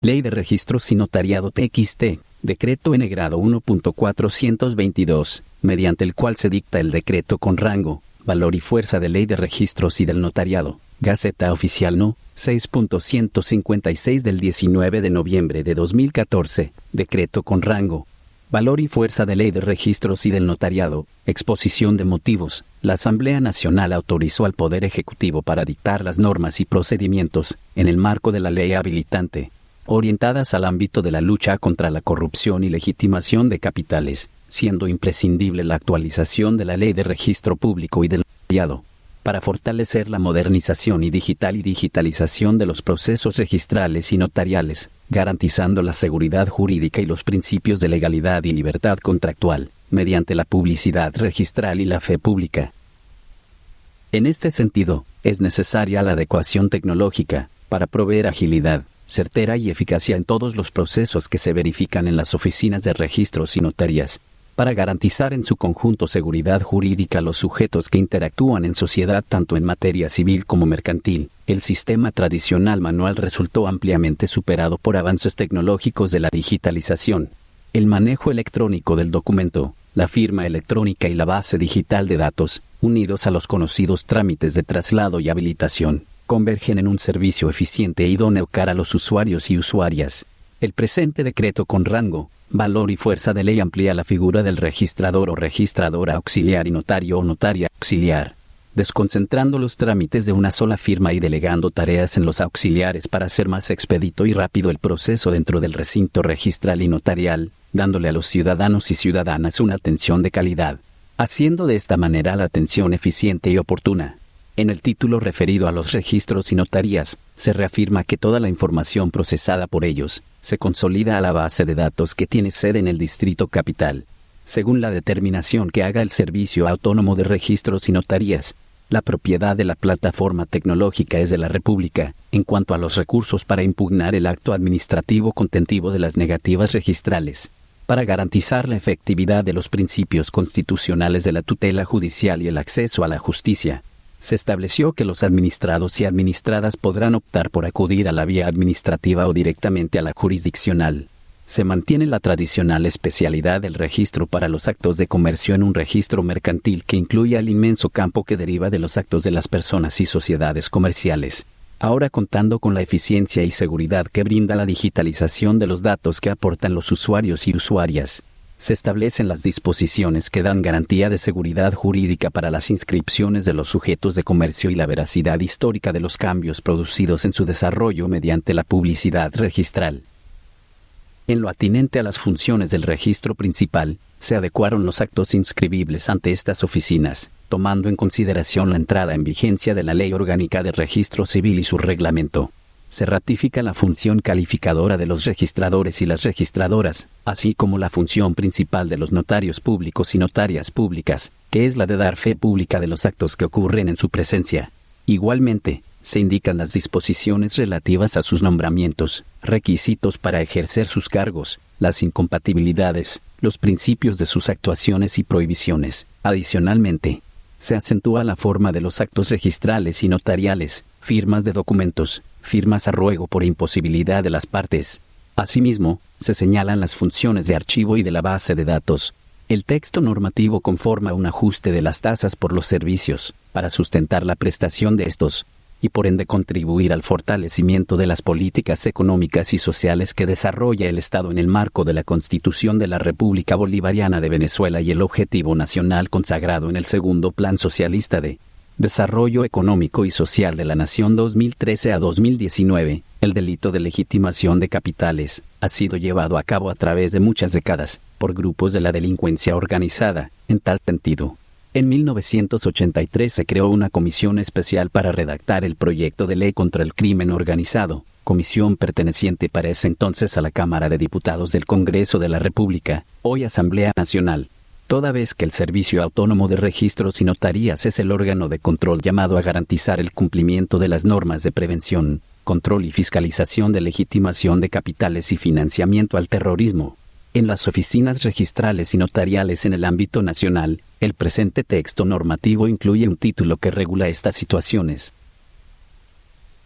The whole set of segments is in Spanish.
Ley de Registros y Notariado TXT, Decreto N grado 1.422, mediante el cual se dicta el decreto con rango, valor y fuerza de Ley de Registros y del Notariado, Gaceta Oficial No. 6.156 del 19 de noviembre de 2014, decreto con rango, valor y fuerza de Ley de Registros y del Notariado, exposición de motivos. La Asamblea Nacional autorizó al Poder Ejecutivo para dictar las normas y procedimientos, en el marco de la ley habilitante, orientadas al ámbito de la lucha contra la corrupción y legitimación de capitales, siendo imprescindible la actualización de la Ley de Registro Público y del Notariado, para fortalecer la modernización y digitalización de los procesos registrales y notariales, garantizando la seguridad jurídica y los principios de legalidad y libertad contractual, mediante la publicidad registral y la fe pública. En este sentido, es necesaria la adecuación tecnológica, para proveer agilidad, certera y eficacia en todos los procesos que se verifican en las oficinas de registros y notarías, para garantizar en su conjunto seguridad jurídica a los sujetos que interactúan en sociedad tanto en materia civil como mercantil. El sistema tradicional manual resultó ampliamente superado por avances tecnológicos de la digitalización. El manejo electrónico del documento, la firma electrónica y la base digital de datos, unidos a los conocidos trámites de traslado y habilitación, convergen en un servicio eficiente e idóneo cara a los usuarios y usuarias. El presente decreto con rango, valor y fuerza de ley amplía la figura del registrador o registradora auxiliar y notario o notaria auxiliar, desconcentrando los trámites de una sola firma y delegando tareas en los auxiliares para hacer más expedito y rápido el proceso dentro del recinto registral y notarial, dándole a los ciudadanos y ciudadanas una atención de calidad, haciendo de esta manera la atención eficiente y oportuna. En el título referido a los registros y notarías, se reafirma que toda la información procesada por ellos se consolida a la base de datos que tiene sede en el Distrito Capital, según la determinación que haga el Servicio Autónomo de Registros y Notarías. La propiedad de la plataforma tecnológica es de la República, en cuanto a los recursos para impugnar el acto administrativo contentivo de las negativas registrales, para garantizar la efectividad de los principios constitucionales de la tutela judicial y el acceso a la justicia. Se estableció que los administrados y administradas podrán optar por acudir a la vía administrativa o directamente a la jurisdiccional. Se mantiene la tradicional especialidad del registro para los actos de comercio en un registro mercantil que incluye el inmenso campo que deriva de los actos de las personas y sociedades comerciales, ahora contando con la eficiencia y seguridad que brinda la digitalización de los datos que aportan los usuarios y usuarias. Se establecen las disposiciones que dan garantía de seguridad jurídica para las inscripciones de los sujetos de comercio y la veracidad histórica de los cambios producidos en su desarrollo mediante la publicidad registral. En lo atinente a las funciones del registro principal, se adecuaron los actos inscribibles ante estas oficinas, tomando en consideración la entrada en vigencia de la Ley Orgánica de Registro Civil y su reglamento. Se ratifica la función calificadora de los registradores y las registradoras, así como la función principal de los notarios públicos y notarias públicas, que es la de dar fe pública de los actos que ocurren en su presencia. Igualmente, se indican las disposiciones relativas a sus nombramientos, requisitos para ejercer sus cargos, las incompatibilidades, los principios de sus actuaciones y prohibiciones. Adicionalmente, se acentúa la forma de los actos registrales y notariales, firmas de documentos, firmas a ruego por imposibilidad de las partes. Asimismo, se señalan las funciones de archivo y de la base de datos. El texto normativo conforma un ajuste de las tasas por los servicios, para sustentar la prestación de estos, y por ende contribuir al fortalecimiento de las políticas económicas y sociales que desarrolla el Estado en el marco de la Constitución de la República Bolivariana de Venezuela y el objetivo nacional consagrado en el segundo Plan Socialista de Desarrollo Económico y Social de la Nación 2013 a 2019. El delito de legitimación de capitales ha sido llevado a cabo a través de muchas décadas por grupos de la delincuencia organizada. En tal sentido, en 1983 se creó una comisión especial para redactar el proyecto de ley contra el crimen organizado, comisión perteneciente para ese entonces a la Cámara de Diputados del Congreso de la República, hoy Asamblea Nacional. Toda vez que el Servicio Autónomo de Registros y Notarías es el órgano de control llamado a garantizar el cumplimiento de las normas de prevención, control y fiscalización de legitimación de capitales y financiamiento al terrorismo, en las oficinas registrales y notariales en el ámbito nacional, el presente texto normativo incluye un título que regula estas situaciones.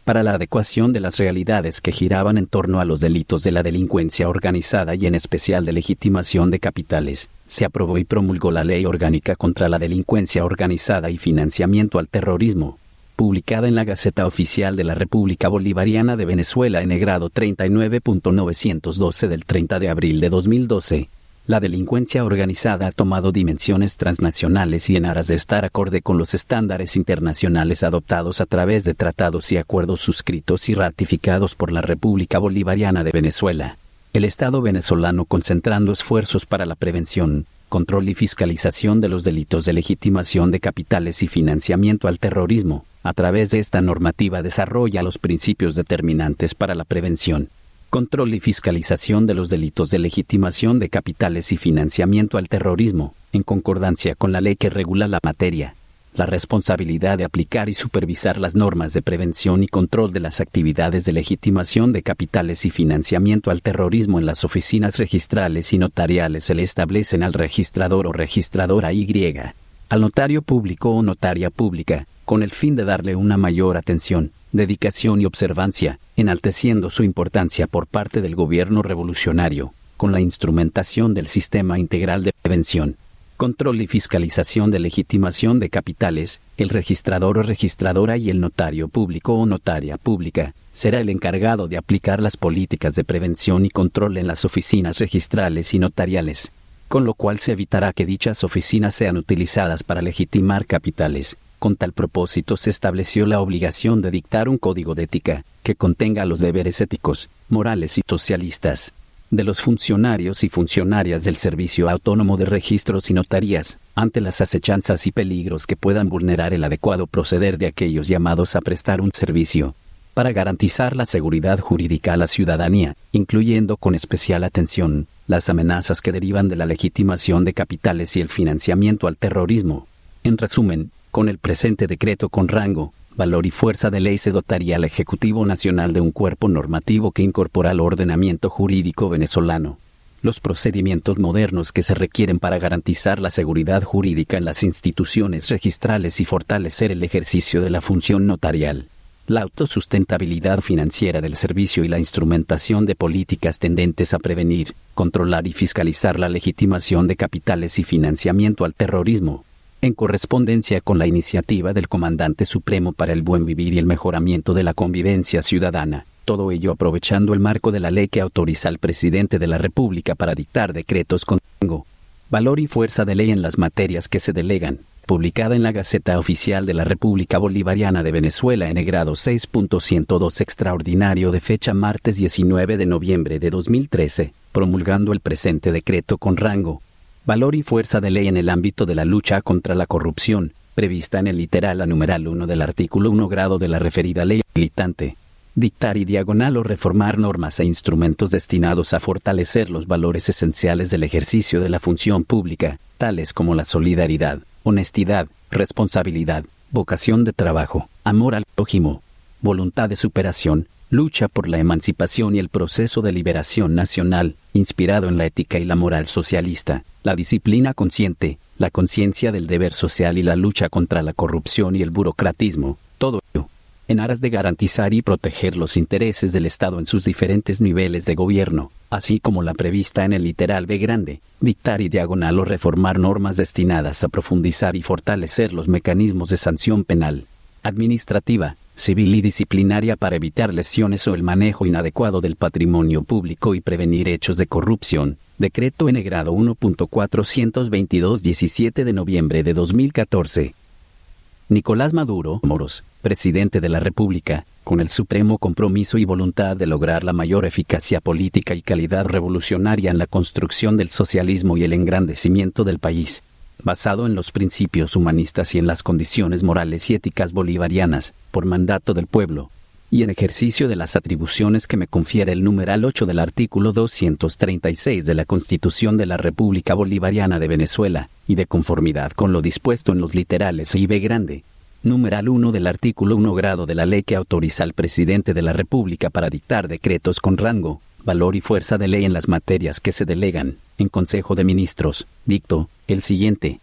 para la adecuación de las realidades que giraban en torno a los delitos de la delincuencia organizada y en especial de legitimación de capitales, se aprobó y promulgó la Ley Orgánica contra la Delincuencia Organizada y Financiamiento al Terrorismo, publicada en la Gaceta Oficial de la República Bolivariana de Venezuela en el grado 39.912 del 30 de abril de 2012. La delincuencia organizada ha tomado dimensiones transnacionales y en aras de estar acorde con los estándares internacionales adoptados a través de tratados y acuerdos suscritos y ratificados por la República Bolivariana de Venezuela. El Estado venezolano, concentrando esfuerzos para la prevención, control y fiscalización de los delitos de legitimación de capitales y financiamiento al terrorismo, a través de esta normativa desarrolla los principios determinantes para la prevención, control y fiscalización de los delitos de legitimación de capitales y financiamiento al terrorismo, en concordancia con la ley que regula la materia, la responsabilidad de aplicar y supervisar las normas de prevención y control de las actividades de legitimación de capitales y financiamiento al terrorismo en las oficinas registrales y notariales se le establecen al registrador o registradora al notario público o notaria pública, con el fin de darle una mayor atención, dedicación y observancia, enalteciendo su importancia por parte del gobierno revolucionario, con la instrumentación del Sistema Integral de Prevención, Control y Fiscalización de Legitimación de Capitales. El registrador o registradora y el notario público o notaria pública será el encargado de aplicar las políticas de prevención y control en las oficinas registrales y notariales, con lo cual se evitará que dichas oficinas sean utilizadas para legitimar capitales. Con tal propósito se estableció la obligación de dictar un código de ética, que contenga los deberes éticos, morales y socialistas, de los funcionarios y funcionarias del Servicio Autónomo de Registros y Notarías, ante las acechanzas y peligros que puedan vulnerar el adecuado proceder de aquellos llamados a prestar un servicio, para garantizar la seguridad jurídica a la ciudadanía, incluyendo con especial atención las amenazas que derivan de la legitimación de capitales y el financiamiento al terrorismo. En resumen, con el presente decreto con rango, valor y fuerza de ley se dotaría al Ejecutivo Nacional de un cuerpo normativo que incorpora al ordenamiento jurídico venezolano los procedimientos modernos que se requieren para garantizar la seguridad jurídica en las instituciones registrales y fortalecer el ejercicio de la función notarial, la autosustentabilidad financiera del servicio y la instrumentación de políticas tendentes a prevenir, controlar y fiscalizar la legitimación de capitales y financiamiento al terrorismo, en correspondencia con la iniciativa del Comandante Supremo para el Buen Vivir y el Mejoramiento de la Convivencia Ciudadana, todo ello aprovechando el marco de la ley que autoriza al Presidente de la República para dictar decretos con rango, valor y fuerza de ley en las materias que se delegan, publicada en la Gaceta Oficial de la República Bolivariana de Venezuela en el grado 6.102 extraordinario de fecha martes 19 de noviembre de 2013, promulgando el presente decreto con rango, valor y fuerza de ley en el ámbito de la lucha contra la corrupción, prevista en el literal a numeral 1 del artículo 1 grado de la referida ley habilitante. Dictar y diagonal o reformar normas e instrumentos destinados a fortalecer los valores esenciales del ejercicio de la función pública, tales como la solidaridad, honestidad, responsabilidad, vocación de trabajo, amor al prójimo, voluntad de superación, lucha por la emancipación y el proceso de liberación nacional, inspirado en la ética y la moral socialista, la disciplina consciente, la conciencia del deber social y la lucha contra la corrupción y el burocratismo, todo ello, en aras de garantizar y proteger los intereses del Estado en sus diferentes niveles de gobierno, así como la prevista en el literal B grande, dictar y diagonal o reformar normas destinadas a profundizar y fortalecer los mecanismos de sanción penal, administrativa, civil y disciplinaria para evitar lesiones o el manejo inadecuado del patrimonio público y prevenir hechos de corrupción. Decreto N grado 1.422 17 de noviembre de 2014. Nicolás Maduro Moros, presidente de la República, con el supremo compromiso y voluntad de lograr la mayor eficacia política y calidad revolucionaria en la construcción del socialismo y el engrandecimiento del país, basado en los principios humanistas y en las condiciones morales y éticas bolivarianas, por mandato del pueblo, y en ejercicio de las atribuciones que me confiere el numeral 8 del artículo 236 de la Constitución de la República Bolivariana de Venezuela, y de conformidad con lo dispuesto en los literales I B grande, numeral 1 del artículo 1 grado de la ley que autoriza al Presidente de la República para dictar decretos con rango, valor y fuerza de ley en las materias que se delegan, en Consejo de Ministros, dicto, el siguiente.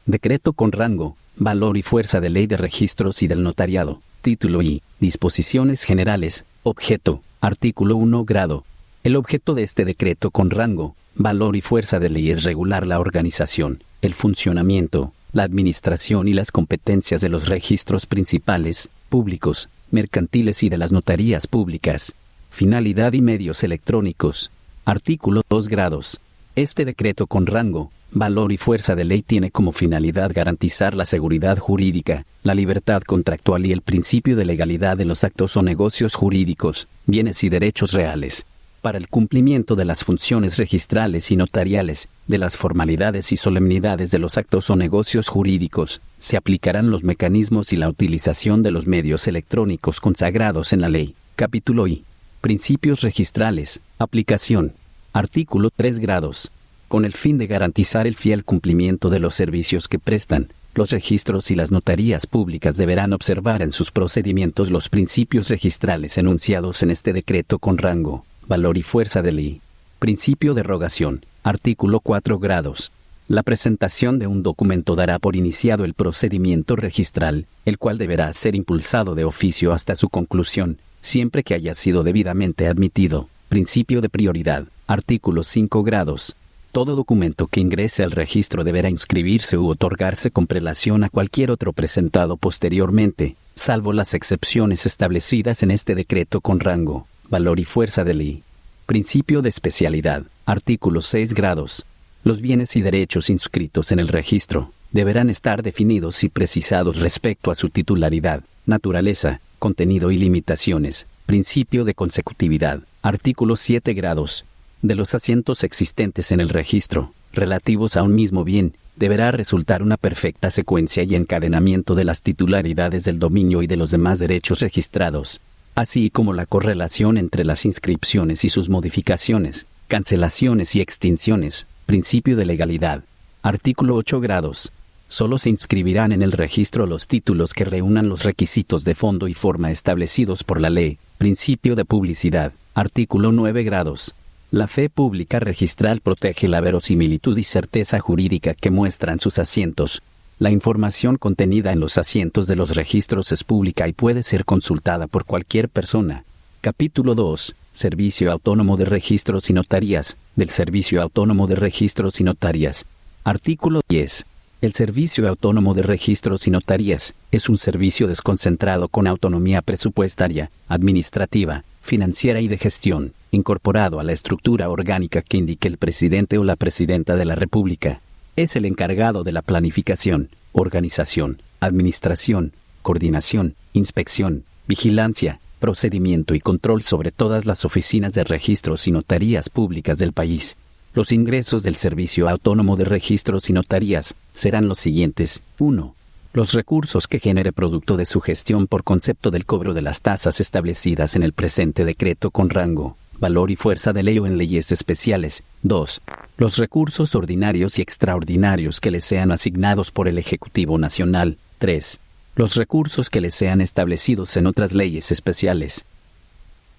Decreto con rango, valor y fuerza de ley de registros y del notariado. Título I. Disposiciones generales. Objeto. Artículo 1. Grado. El objeto de este decreto con rango, valor y fuerza de ley es regular la organización, el funcionamiento, la administración y las competencias de los registros principales, públicos, mercantiles y de las notarías públicas. Finalidad y medios electrónicos. Artículo 2. Grados. Este decreto con rango, valor y fuerza de ley tiene como finalidad garantizar la seguridad jurídica, la libertad contractual y el principio de legalidad de los actos o negocios jurídicos, bienes y derechos reales. Para el cumplimiento de las funciones registrales y notariales, de las formalidades y solemnidades de los actos o negocios jurídicos, se aplicarán los mecanismos y la utilización de los medios electrónicos consagrados en la ley. Capítulo I. Principios registrales. Aplicación. Artículo 3. Grados. Con el fin de garantizar el fiel cumplimiento de los servicios que prestan, los registros y las notarías públicas deberán observar en sus procedimientos los principios registrales enunciados en este decreto con rango, valor y fuerza de ley. Principio de rogación. Artículo 4. Grados. La presentación de un documento dará por iniciado el procedimiento registral, el cual deberá ser impulsado de oficio hasta su conclusión, siempre que haya sido debidamente admitido. Principio de prioridad. Artículo 5. Grados. Todo documento que ingrese al registro deberá inscribirse u otorgarse con prelación a cualquier otro presentado posteriormente, salvo las excepciones establecidas en este decreto con rango, valor y fuerza de ley. Principio de especialidad. Artículo 6. Grados. Los bienes y derechos inscritos en el registro deberán estar definidos y precisados respecto a su titularidad, naturaleza, contenido y limitaciones. Principio de consecutividad. Artículo 7. Grados. De los asientos existentes en el registro, relativos a un mismo bien, deberá resultar una perfecta secuencia y encadenamiento de las titularidades del dominio y de los demás derechos registrados, así como la correlación entre las inscripciones y sus modificaciones, cancelaciones y extinciones. Principio de legalidad. Artículo 8. Grados. Solo se inscribirán en el registro los títulos que reúnan los requisitos de fondo y forma establecidos por la ley. Principio de publicidad. Artículo 9. Grados. La fe pública registral protege la verosimilitud y certeza jurídica que muestran sus asientos. La información contenida en los asientos de los registros es pública y puede ser consultada por cualquier persona. Capítulo 2. Servicio Autónomo de Registros y Notarías, del Servicio Autónomo de Registros y Notarías. Artículo 10. El Servicio Autónomo de Registros y Notarías es un servicio desconcentrado con autonomía presupuestaria, administrativa, financiera y de gestión, incorporado a la estructura orgánica que indique el presidente o la presidenta de la República. Es el encargado de la planificación, organización, administración, coordinación, inspección, vigilancia, procedimiento y control sobre todas las oficinas de registros y notarías públicas del país. Los ingresos del Servicio Autónomo de Registros y Notarías serán los siguientes. 1. Los recursos que genere producto de su gestión por concepto del cobro de las tasas establecidas en el presente decreto con rango, valor y fuerza de ley o en leyes especiales. 2. Los recursos ordinarios y extraordinarios que le sean asignados por el Ejecutivo Nacional. 3. Los recursos que le sean establecidos en otras leyes especiales.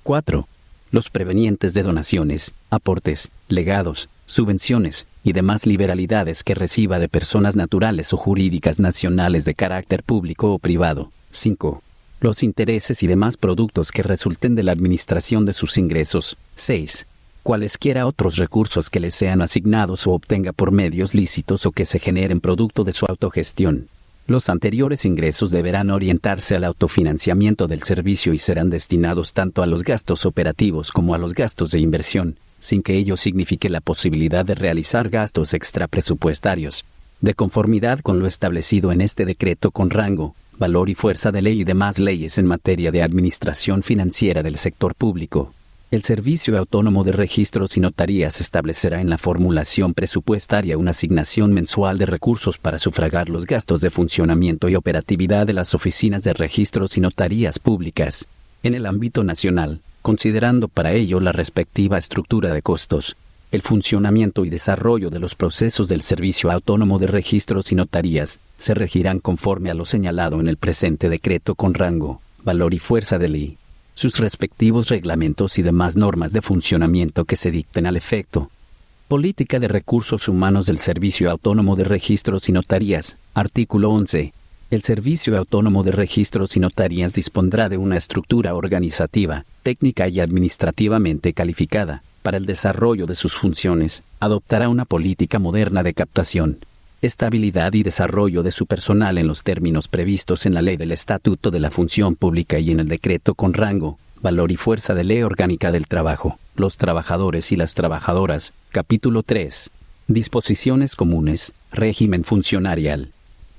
4. Los prevenientes de donaciones, aportes, legados, subvenciones y demás liberalidades que reciba de personas naturales o jurídicas nacionales de carácter público o privado. 5. Los intereses y demás productos que resulten de la administración de sus ingresos. 6. Cualesquiera otros recursos que le sean asignados o obtenga por medios lícitos o que se generen producto de su autogestión. Los anteriores ingresos deberán orientarse al autofinanciamiento del servicio y serán destinados tanto a los gastos operativos como a los gastos de inversión, sin que ello signifique la posibilidad de realizar gastos extrapresupuestarios, de conformidad con lo establecido en este decreto con rango, valor y fuerza de ley y demás leyes en materia de administración financiera del sector público. El Servicio Autónomo de Registros y Notarías establecerá en la formulación presupuestaria una asignación mensual de recursos para sufragar los gastos de funcionamiento y operatividad de las oficinas de registros y notarías públicas, en el ámbito nacional, considerando para ello la respectiva estructura de costos, el funcionamiento y desarrollo de los procesos del Servicio Autónomo de Registros y Notarías, se regirán conforme a lo señalado en el presente decreto con rango, valor y fuerza de ley. Sus respectivos reglamentos y demás normas de funcionamiento que se dicten al efecto. Política de Recursos Humanos del Servicio Autónomo de Registros y Notarías. Artículo 11. El Servicio Autónomo de Registros y Notarías dispondrá de una estructura organizativa, técnica y administrativamente calificada para el desarrollo de sus funciones. Adoptará una política moderna de captación, estabilidad y desarrollo de su personal en los términos previstos en la Ley del Estatuto de la Función Pública y en el decreto con rango, valor y fuerza de Ley Orgánica del Trabajo, los trabajadores y las trabajadoras. Capítulo 3. Disposiciones comunes, régimen funcionarial.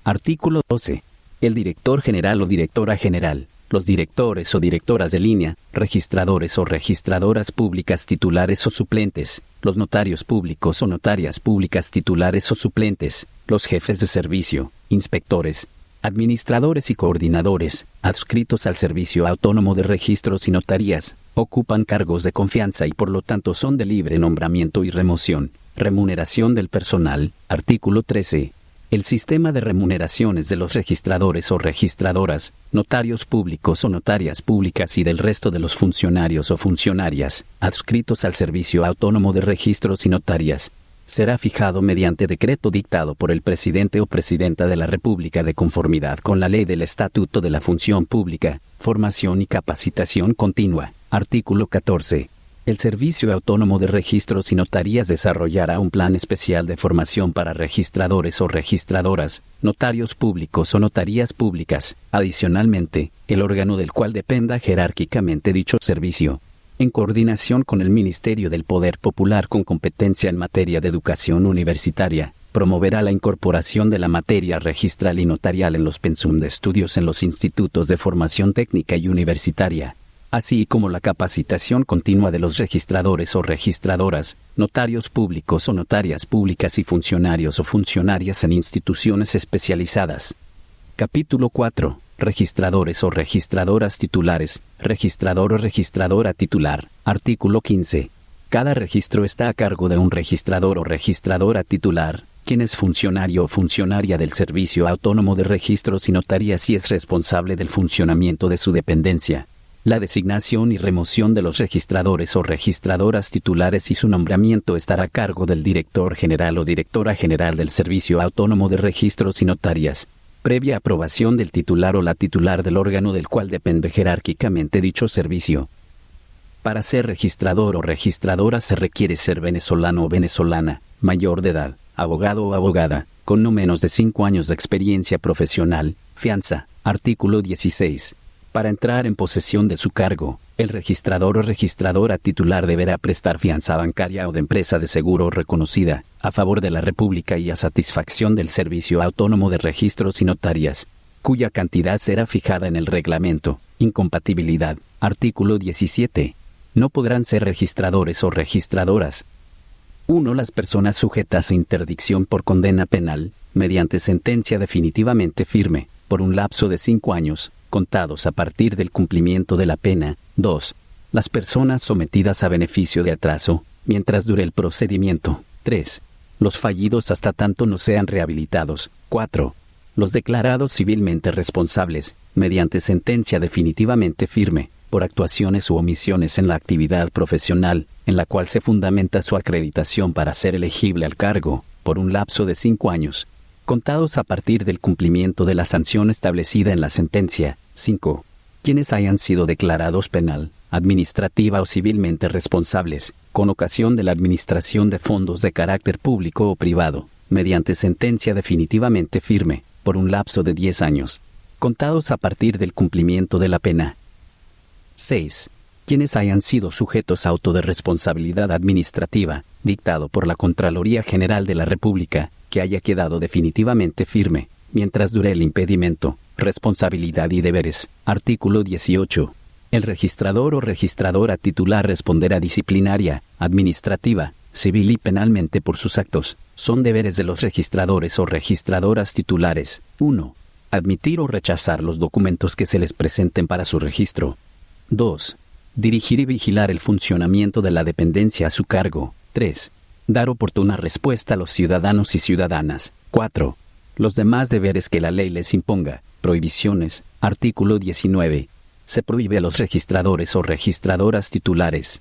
Artículo 12. El director general o directora general, los directores o directoras de línea, registradores o registradoras públicas titulares o suplentes, los notarios públicos o notarias públicas titulares o suplentes, los jefes de servicio, inspectores, administradores y coordinadores, adscritos al Servicio Autónomo de Registros y Notarías, ocupan cargos de confianza y por lo tanto son de libre nombramiento y remoción. Remuneración del personal. Artículo 13. El sistema de remuneraciones de los registradores o registradoras, notarios públicos o notarias públicas y del resto de los funcionarios o funcionarias, adscritos al Servicio Autónomo de Registros y Notarías, será fijado mediante decreto dictado por el presidente o presidenta de la República de conformidad con la Ley del Estatuto de la Función Pública, Formación y Capacitación Continua. Artículo 14. El Servicio Autónomo de Registros y Notarías desarrollará un plan especial de formación para registradores o registradoras, notarios públicos o notarías públicas. Adicionalmente, el órgano del cual dependa jerárquicamente dicho servicio, en coordinación con el Ministerio del Poder Popular con competencia en materia de educación universitaria, promoverá la incorporación de la materia registral y notarial en los pensum de estudios en los institutos de formación técnica y universitaria, así como la capacitación continua de los registradores o registradoras, notarios públicos o notarias públicas y funcionarios o funcionarias en instituciones especializadas. Capítulo 4. Registradores o registradoras titulares, registrador o registradora titular. Artículo 15. Cada registro está a cargo de un registrador o registradora titular, quien es funcionario o funcionaria del Servicio Autónomo de Registros y Notarías y es responsable del funcionamiento de su dependencia. La designación y remoción de los registradores o registradoras titulares y su nombramiento estará a cargo del director general o directora general del Servicio Autónomo de Registros y Notarías, previa aprobación del titular o la titular del órgano del cual depende jerárquicamente dicho servicio. Para ser registrador o registradora se requiere ser venezolano o venezolana, mayor de edad, abogado o abogada, con no menos de 5 años de experiencia profesional. Fianza. Artículo 16. Para entrar en posesión de su cargo, el registrador o registradora titular deberá prestar fianza bancaria o de empresa de seguro reconocida, a favor de la República y a satisfacción del Servicio Autónomo de Registros y Notarías, cuya cantidad será fijada en el reglamento. Incompatibilidad. Artículo 17. No podrán ser registradores o registradoras: 1. Las personas sujetas a interdicción por condena penal, mediante sentencia definitivamente firme, por un lapso de 5 años, contados a partir del cumplimiento de la pena. 2. Las personas sometidas a beneficio de atraso, mientras dure el procedimiento. 3. Los fallidos hasta tanto no sean rehabilitados. 4. Los declarados civilmente responsables, mediante sentencia definitivamente firme, por actuaciones u omisiones en la actividad profesional, en la cual se fundamenta su acreditación para ser elegible al cargo, por un lapso de 5 años, contados a partir del cumplimiento de la sanción establecida en la sentencia. 5. Quienes hayan sido declarados penal, administrativa o civilmente responsables, con ocasión de la administración de fondos de carácter público o privado, mediante sentencia definitivamente firme, por un lapso de 10 años, contados a partir del cumplimiento de la pena. 6. Quienes hayan sido sujetos a auto de responsabilidad administrativa, dictado por la Contraloría General de la República, que haya quedado definitivamente firme, mientras dure el impedimento, responsabilidad y deberes. Artículo 18. El registrador o registradora titular responderá disciplinaria, administrativa, civil y penalmente por sus actos. Son deberes de los registradores o registradoras titulares: 1. Admitir o rechazar los documentos que se les presenten para su registro. 2. Dirigir y vigilar el funcionamiento de la dependencia a su cargo. 3. Dar oportuna respuesta a los ciudadanos y ciudadanas. 4. Los demás deberes que la ley les imponga. Prohibiciones. Artículo 19. Se prohíbe a los registradores o registradoras titulares: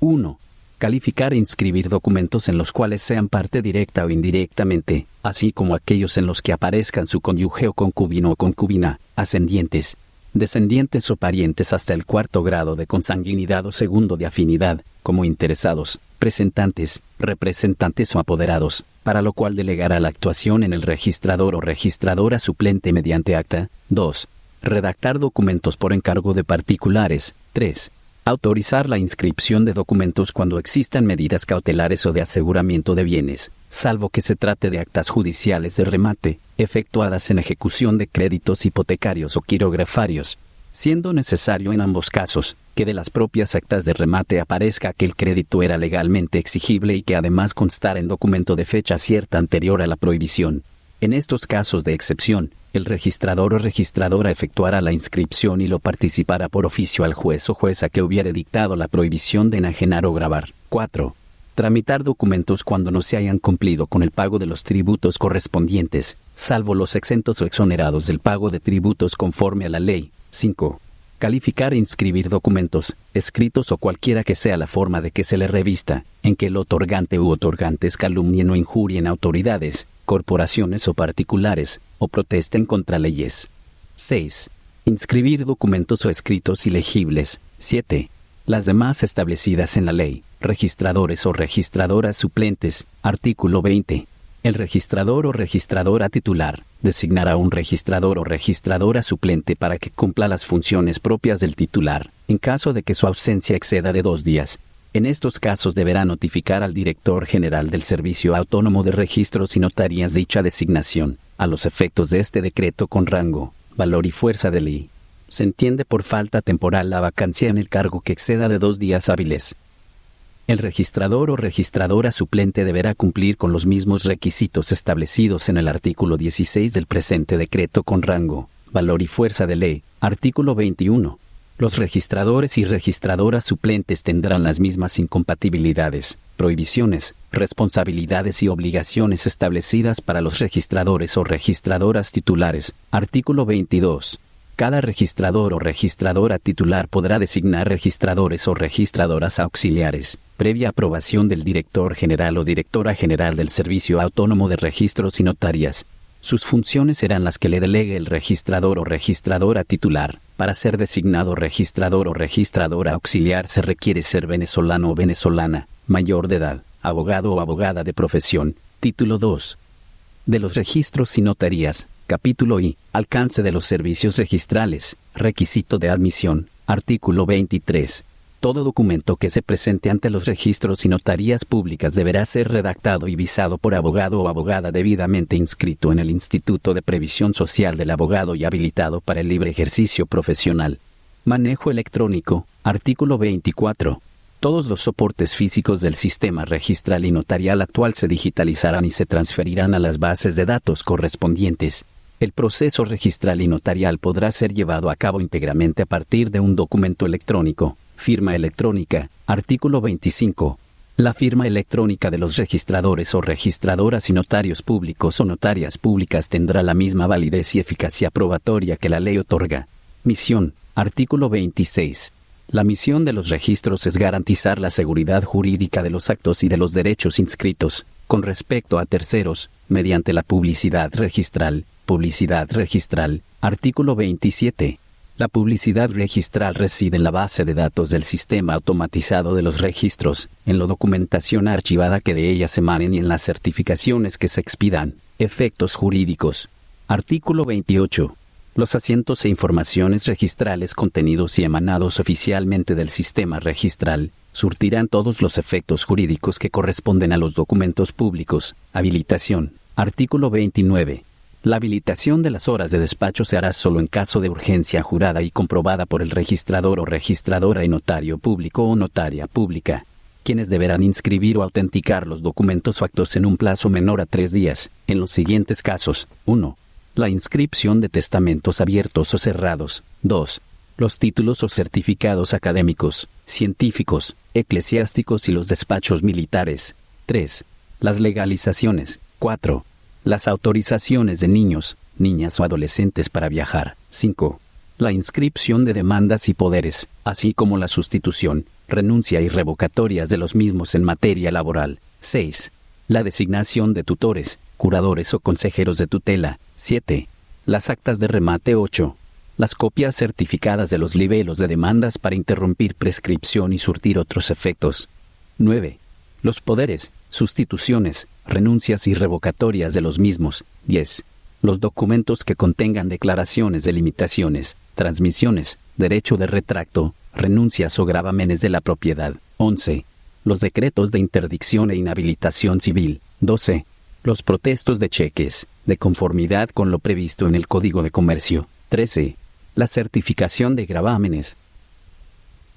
1. Calificar e inscribir documentos en los cuales sean parte directa o indirectamente, así como aquellos en los que aparezcan su cónyuge o concubino o concubina, ascendientes, descendientes o parientes hasta el 4º grado de consanguinidad o 2º de afinidad, como interesados, presentantes, representantes o apoderados, para lo cual delegará la actuación en el registrador o registradora suplente mediante acta. 2. Redactar documentos por encargo de particulares. 3. Autorizar la inscripción de documentos cuando existan medidas cautelares o de aseguramiento de bienes, salvo que se trate de actas judiciales de remate, efectuadas en ejecución de créditos hipotecarios o quirografarios, siendo necesario en ambos casos, que de las propias actas de remate aparezca que el crédito era legalmente exigible y que además constara en documento de fecha cierta anterior a la prohibición. En estos casos de excepción, el registrador o registradora efectuará la inscripción y lo participará por oficio al juez o jueza que hubiere dictado la prohibición de enajenar o gravar. 4. Tramitar documentos cuando no se hayan cumplido con el pago de los tributos correspondientes, salvo los exentos o exonerados del pago de tributos conforme a la ley. 5. Calificar e inscribir documentos, escritos o cualquiera que sea la forma de que se le revista, en que el otorgante u otorgantes calumnien o injurien autoridades, corporaciones o particulares, o protesten contra leyes. 6. Inscribir documentos o escritos ilegibles. 7. Las demás establecidas en la ley. Registradores o registradoras suplentes. Artículo 20. El registrador o registradora titular designará un registrador o registradora suplente para que cumpla las funciones propias del titular, en caso de que su ausencia exceda de 2 días. En estos casos deberá notificar al director general del Servicio Autónomo de Registros y Notarías dicha designación, a los efectos de este decreto con rango, valor y fuerza de ley. Se entiende por falta temporal la vacancia en el cargo que exceda de 2 días hábiles. El registrador o registradora suplente deberá cumplir con los mismos requisitos establecidos en el artículo 16 del presente decreto con rango, valor y fuerza de ley. Artículo 21. Los registradores y registradoras suplentes tendrán las mismas incompatibilidades, prohibiciones, responsabilidades y obligaciones establecidas para los registradores o registradoras titulares. Artículo 22. Cada registrador o registradora titular podrá designar registradores o registradoras auxiliares, previa aprobación del director general o directora general del Servicio Autónomo de Registros y Notarías. Sus funciones serán las que le delegue el registrador o registradora titular. Para ser designado registrador o registradora auxiliar se requiere ser venezolano o venezolana, mayor de edad, abogado o abogada de profesión. Título 2. De los registros y notarías. Capítulo I. Alcance de los servicios registrales. Requisito de admisión. Artículo 23. Todo documento que se presente ante los registros y notarías públicas deberá ser redactado y visado por abogado o abogada debidamente inscrito en el Instituto de Previsión Social del abogado y habilitado para el libre ejercicio profesional. Manejo electrónico. Artículo 24. Todos los soportes físicos del sistema registral y notarial actual se digitalizarán y se transferirán a las bases de datos correspondientes. El proceso registral y notarial podrá ser llevado a cabo íntegramente a partir de un documento electrónico. Firma electrónica. Artículo 25. La firma electrónica de los registradores o registradoras y notarios públicos o notarias públicas tendrá la misma validez y eficacia probatoria que la ley otorga. Misión. Artículo 26. La misión de los registros es garantizar la seguridad jurídica de los actos y de los derechos inscritos, con respecto a terceros, mediante la publicidad registral. Publicidad registral. Artículo 27. La publicidad registral reside en la base de datos del sistema automatizado de los registros, en la documentación archivada que de ellas emanen y en las certificaciones que se expidan. Efectos jurídicos. Artículo 28. Los asientos e informaciones registrales contenidos y emanados oficialmente del sistema registral surtirán todos los efectos jurídicos que corresponden a los documentos públicos. Habilitación. Artículo 29. La habilitación de las horas de despacho se hará solo en caso de urgencia jurada y comprobada por el registrador o registradora y notario público o notaria pública, quienes deberán inscribir o autenticar los documentos o actos en un plazo menor a 3 días, en los siguientes casos. 1. La inscripción de testamentos abiertos o cerrados. 2. Los títulos o certificados académicos, científicos, eclesiásticos y los despachos militares. 3. Las legalizaciones. 4. Las autorizaciones de niños, niñas o adolescentes para viajar. 5. La inscripción de demandas y poderes, así como la sustitución, renuncia y revocatorias de los mismos en materia laboral. 6. La designación de tutores, curadores o consejeros de tutela. 7. Las actas de remate. 8. Las copias certificadas de los libelos de demandas para interrumpir prescripción y surtir otros efectos. 9. Los poderes, sustituciones, renuncias y revocatorias de los mismos. 10. Los documentos que contengan declaraciones de limitaciones, transmisiones, derecho de retracto, renuncias o gravámenes de la propiedad. 11. Los decretos de interdicción e inhabilitación civil. 12. Los protestos de cheques, de conformidad con lo previsto en el Código de Comercio. 13. La certificación de gravámenes.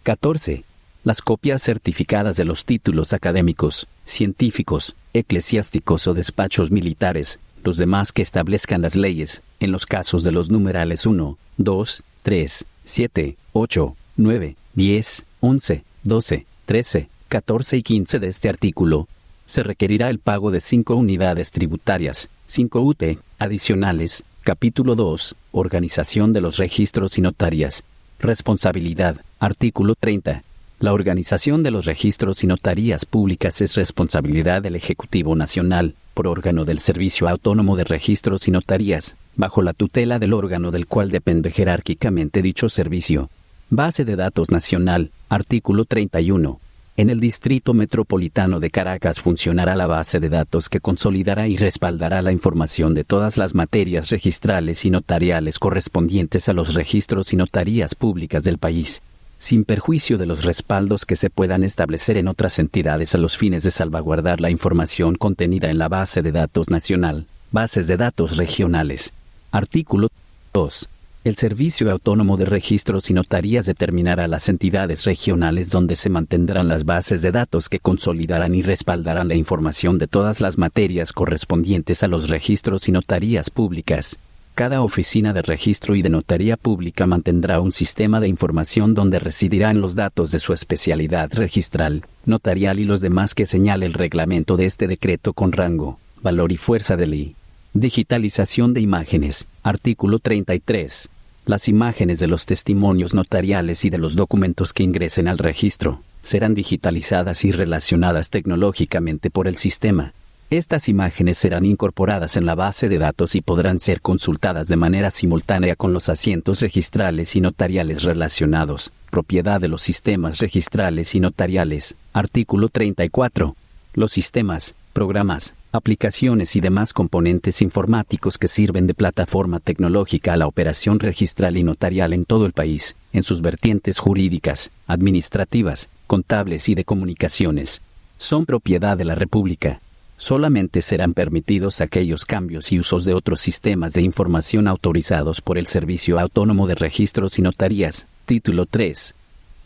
14. Las copias certificadas de los títulos académicos, científicos, eclesiásticos o despachos militares, los demás que establezcan las leyes, en los casos de los numerales 1, 2, 3, 7, 8, 9, 10, 11, 12, 13, 14 y 15 de este artículo. Se requerirá el pago de 5 unidades tributarias, 5 UT, adicionales. Capítulo 2. Organización de los registros y notarías. Responsabilidad. Artículo 30. La organización de los registros y notarías públicas es responsabilidad del Ejecutivo Nacional, por órgano del Servicio Autónomo de Registros y Notarías, bajo la tutela del órgano del cual depende jerárquicamente dicho servicio. Base de datos nacional. Artículo 31. En el Distrito Metropolitano de Caracas funcionará la base de datos que consolidará y respaldará la información de todas las materias registrales y notariales correspondientes a los registros y notarías públicas del país, sin perjuicio de los respaldos que se puedan establecer en otras entidades a los fines de salvaguardar la información contenida en la base de datos nacional. Bases de datos regionales. Artículo 2. El Servicio Autónomo de Registros y Notarías determinará las entidades regionales donde se mantendrán las bases de datos que consolidarán y respaldarán la información de todas las materias correspondientes a los registros y notarías públicas. Cada oficina de registro y de notaría pública mantendrá un sistema de información donde residirán los datos de su especialidad registral, notarial y los demás que señale el reglamento de este decreto con rango, valor y fuerza de ley. Digitalización de imágenes. Artículo 33. Las imágenes de los testimonios notariales y de los documentos que ingresen al registro serán digitalizadas y relacionadas tecnológicamente por el sistema. Estas imágenes serán incorporadas en la base de datos y podrán ser consultadas de manera simultánea con los asientos registrales y notariales relacionados, propiedad de los sistemas registrales y notariales. Artículo 34. Los sistemas, programas, aplicaciones y demás componentes informáticos que sirven de plataforma tecnológica a la operación registral y notarial en todo el país, en sus vertientes jurídicas, administrativas, contables y de comunicaciones, son propiedad de la República. Solamente serán permitidos aquellos cambios y usos de otros sistemas de información autorizados por el Servicio Autónomo de Registros y Notarías. Título 3.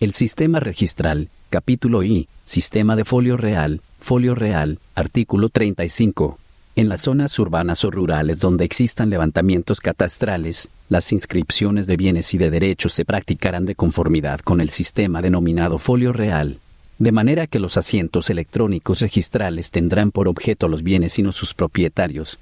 El sistema registral. Capítulo I. Sistema de folio real. Folio real. Artículo 35. En las zonas urbanas o rurales donde existan levantamientos catastrales, las inscripciones de bienes y de derechos se practicarán de conformidad con el sistema denominado folio real, de manera que los asientos electrónicos registrales tendrán por objeto los bienes y no sus propietarios.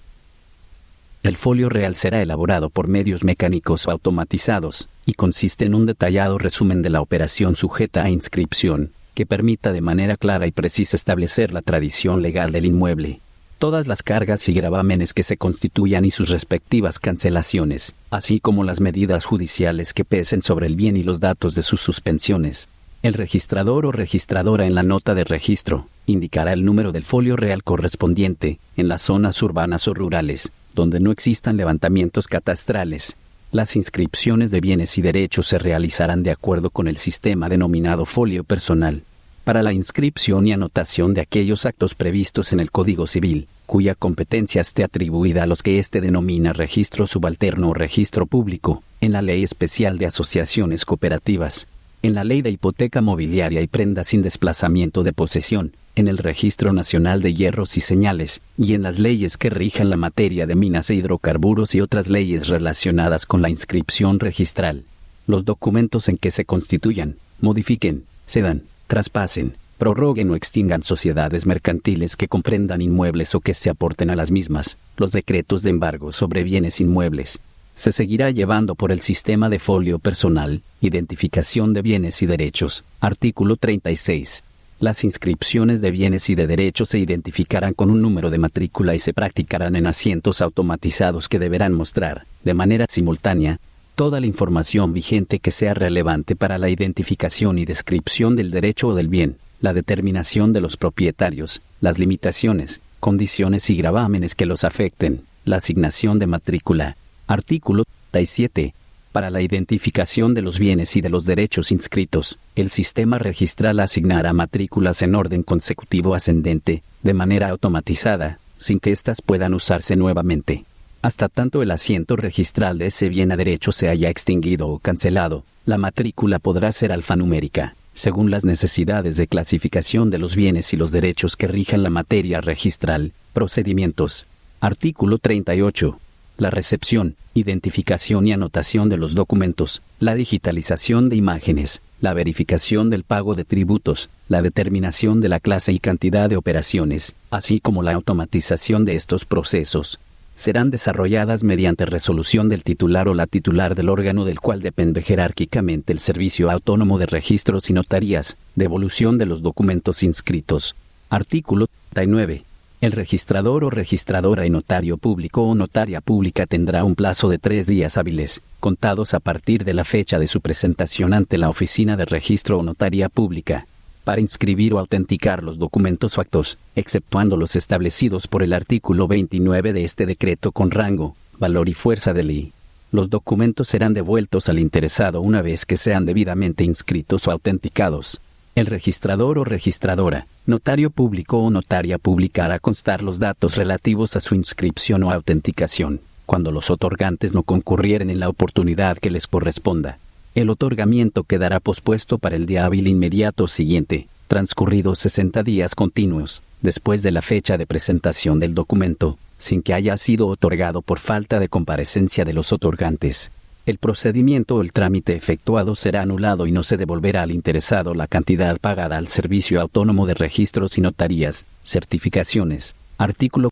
El folio real será elaborado por medios mecánicos o automatizados, y consiste en un detallado resumen de la operación sujeta a inscripción, que permita de manera clara y precisa establecer la tradición legal del inmueble, todas las cargas y gravámenes que se constituyan y sus respectivas cancelaciones, así como las medidas judiciales que pesen sobre el bien y los datos de sus suspensiones. El registrador o registradora en la nota de registro indicará el número del folio real correspondiente en las zonas urbanas o rurales, donde no existan levantamientos catastrales. Las inscripciones de bienes y derechos se realizarán de acuerdo con el sistema denominado folio personal. Para la inscripción y anotación de aquellos actos previstos en el Código Civil, cuya competencia esté atribuida a los que éste denomina registro subalterno o registro público, en la Ley Especial de Asociaciones Cooperativas, en la Ley de Hipoteca Mobiliaria y Prenda sin desplazamiento de posesión, en el Registro Nacional de Hierros y Señales, y en las leyes que rijan la materia de minas e hidrocarburos y otras leyes relacionadas con la inscripción registral. Los documentos en que se constituyan, modifiquen, cedan, traspasen, prorroguen o extingan sociedades mercantiles que comprendan inmuebles o que se aporten a las mismas, los decretos de embargo sobre bienes inmuebles, se seguirá llevando por el sistema de folio personal, identificación de bienes y derechos. Artículo 36. Las inscripciones de bienes y de derechos se identificarán con un número de matrícula y se practicarán en asientos automatizados que deberán mostrar, de manera simultánea, toda la información vigente que sea relevante para la identificación y descripción del derecho o del bien, la determinación de los propietarios, las limitaciones, condiciones y gravámenes que los afecten, la asignación de matrícula. Artículo 37. Para la identificación de los bienes y de los derechos inscritos, el sistema registral asignará matrículas en orden consecutivo ascendente, de manera automatizada, sin que éstas puedan usarse nuevamente. Hasta tanto el asiento registral de ese bien a derecho se haya extinguido o cancelado, la matrícula podrá ser alfanumérica, según las necesidades de clasificación de los bienes y los derechos que rijan la materia registral. Procedimientos. Artículo 38. La recepción, identificación y anotación de los documentos, la digitalización de imágenes, la verificación del pago de tributos, la determinación de la clase y cantidad de operaciones, así como la automatización de estos procesos, serán desarrolladas mediante resolución del titular o la titular del órgano del cual depende jerárquicamente el Servicio Autónomo de Registros y Notarías, devolución de los documentos inscritos. Artículo 39. El registrador o registradora y notario público o notaria pública tendrá un plazo de 3 días hábiles, contados a partir de la fecha de su presentación ante la Oficina de Registro o Notaría Pública, para inscribir o autenticar los documentos o actos, exceptuando los establecidos por el artículo 29 de este decreto con rango, valor y fuerza de ley. Los documentos serán devueltos al interesado una vez que sean debidamente inscritos o autenticados. El registrador o registradora, notario público o notaria pública hará constar los datos relativos a su inscripción o autenticación, cuando los otorgantes no concurrieren en la oportunidad que les corresponda. El otorgamiento quedará pospuesto para el día hábil inmediato siguiente, transcurridos 60 días continuos, después de la fecha de presentación del documento, sin que haya sido otorgado por falta de comparecencia de los otorgantes. El procedimiento o el trámite efectuado será anulado y no se devolverá al interesado la cantidad pagada al Servicio Autónomo de Registros y Notarías. Certificaciones. Artículo.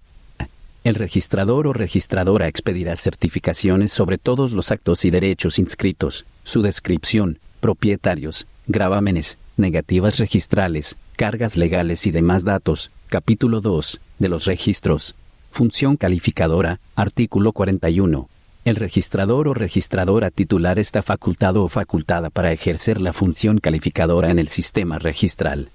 El registrador o registradora expedirá certificaciones sobre todos los actos y derechos inscritos, su descripción, propietarios, gravámenes, negativas registrales, cargas legales y demás datos. Capítulo 2. De los registros. Función calificadora. Artículo 41. El registrador o registradora titular está facultado o facultada para ejercer la función calificadora en el sistema registral.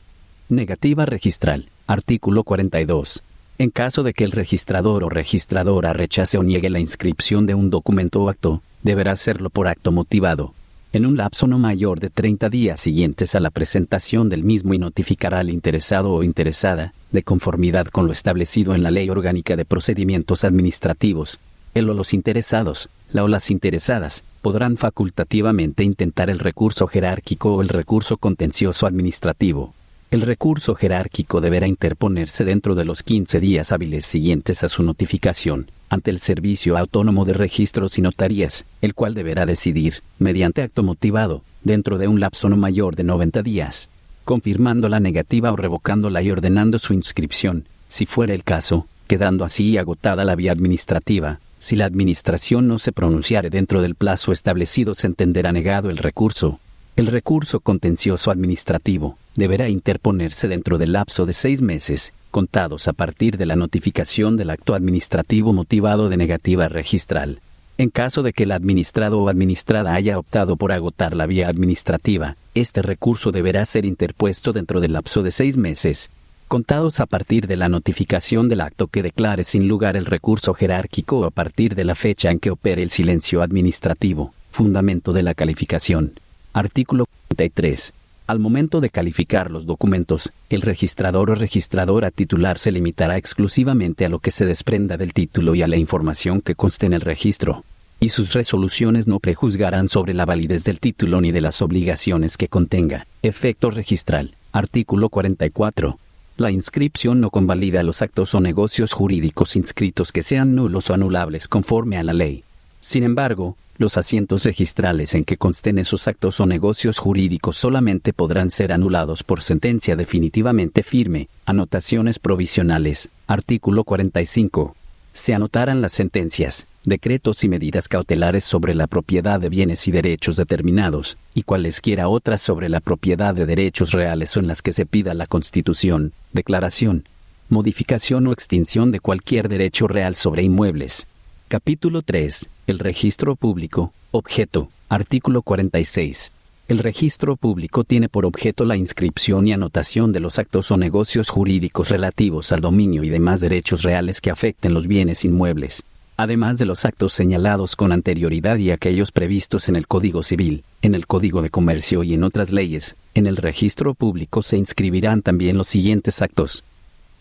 Negativa registral. Artículo 42. En caso de que el registrador o registradora rechace o niegue la inscripción de un documento o acto, deberá hacerlo por acto motivado, en un lapso no mayor de 30 días siguientes a la presentación del mismo y notificará al interesado o interesada, de conformidad con lo establecido en la Ley Orgánica de Procedimientos Administrativos. El o los interesados, la o las interesadas, podrán facultativamente intentar el recurso jerárquico o el recurso contencioso administrativo. El recurso jerárquico deberá interponerse dentro de los 15 días hábiles siguientes a su notificación, ante el Servicio Autónomo de Registros y Notarías, el cual deberá decidir, mediante acto motivado, dentro de un lapso no mayor de 90 días, confirmando la negativa o revocándola y ordenando su inscripción, si fuera el caso, quedando así agotada la vía administrativa. Si la Administración no se pronunciare dentro del plazo establecido, se entenderá negado el recurso. El recurso contencioso administrativo deberá interponerse dentro del lapso de 6 meses, contados a partir de la notificación del acto administrativo motivado de negativa registral. En caso de que el administrado o administrada haya optado por agotar la vía administrativa, este recurso deberá ser interpuesto dentro del lapso de 6 meses, contados a partir de la notificación del acto que declare sin lugar el recurso jerárquico o a partir de la fecha en que opere el silencio administrativo, fundamento de la calificación. Artículo 43. Al momento de calificar los documentos, el registrador o registradora titular se limitará exclusivamente a lo que se desprenda del título y a la información que conste en el registro, y sus resoluciones no prejuzgarán sobre la validez del título ni de las obligaciones que contenga. Efecto registral. Artículo 44. La inscripción no convalida los actos o negocios jurídicos inscritos que sean nulos o anulables conforme a la ley. Sin embargo, los asientos registrales en que consten esos actos o negocios jurídicos solamente podrán ser anulados por sentencia definitivamente firme. Anotaciones provisionales. Artículo 45. se anotaran las sentencias, decretos y medidas cautelares sobre la propiedad de bienes y derechos determinados, y cualesquiera otras sobre la propiedad de derechos reales o en las que se pida la constitución, declaración, modificación o extinción de cualquier derecho real sobre inmuebles. Capítulo 3. El registro público. Objeto. Artículo 46. El registro público tiene por objeto la inscripción y anotación de los actos o negocios jurídicos relativos al dominio y demás derechos reales que afecten los bienes inmuebles, además de los actos señalados con anterioridad y aquellos previstos en el Código Civil, en el Código de Comercio y en otras leyes. En el registro público se inscribirán también los siguientes actos.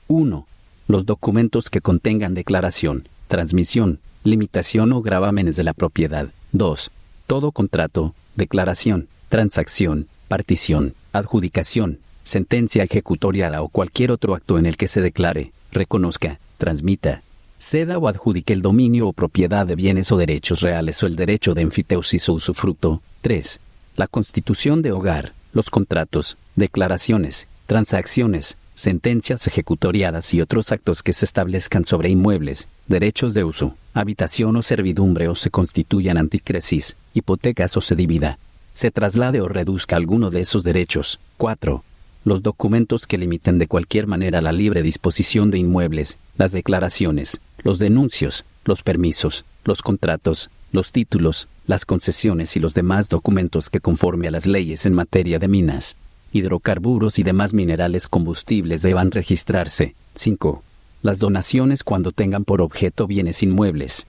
1. Los documentos que contengan declaración, transmisión, limitación o gravámenes de la propiedad. 2. Todo contrato, declaración, transacción, partición, adjudicación, sentencia ejecutoriada o cualquier otro acto en el que se declare, reconozca, transmita, ceda o adjudique el dominio o propiedad de bienes o derechos reales o el derecho de enfiteusis o usufructo. 3. La constitución de hogar, los contratos, declaraciones, transacciones, sentencias ejecutoriadas y otros actos que se establezcan sobre inmuebles, derechos de uso, habitación o servidumbre o se constituyan anticresis, hipotecas o se divida, se traslade o reduzca alguno de esos derechos. 4. Los documentos que limiten de cualquier manera la libre disposición de inmuebles, las declaraciones, los denuncios, los permisos, los contratos, los títulos, las concesiones y los demás documentos que conforme a las leyes en materia de minas, hidrocarburos y demás minerales combustibles deban registrarse. 5. Las donaciones cuando tengan por objeto bienes inmuebles.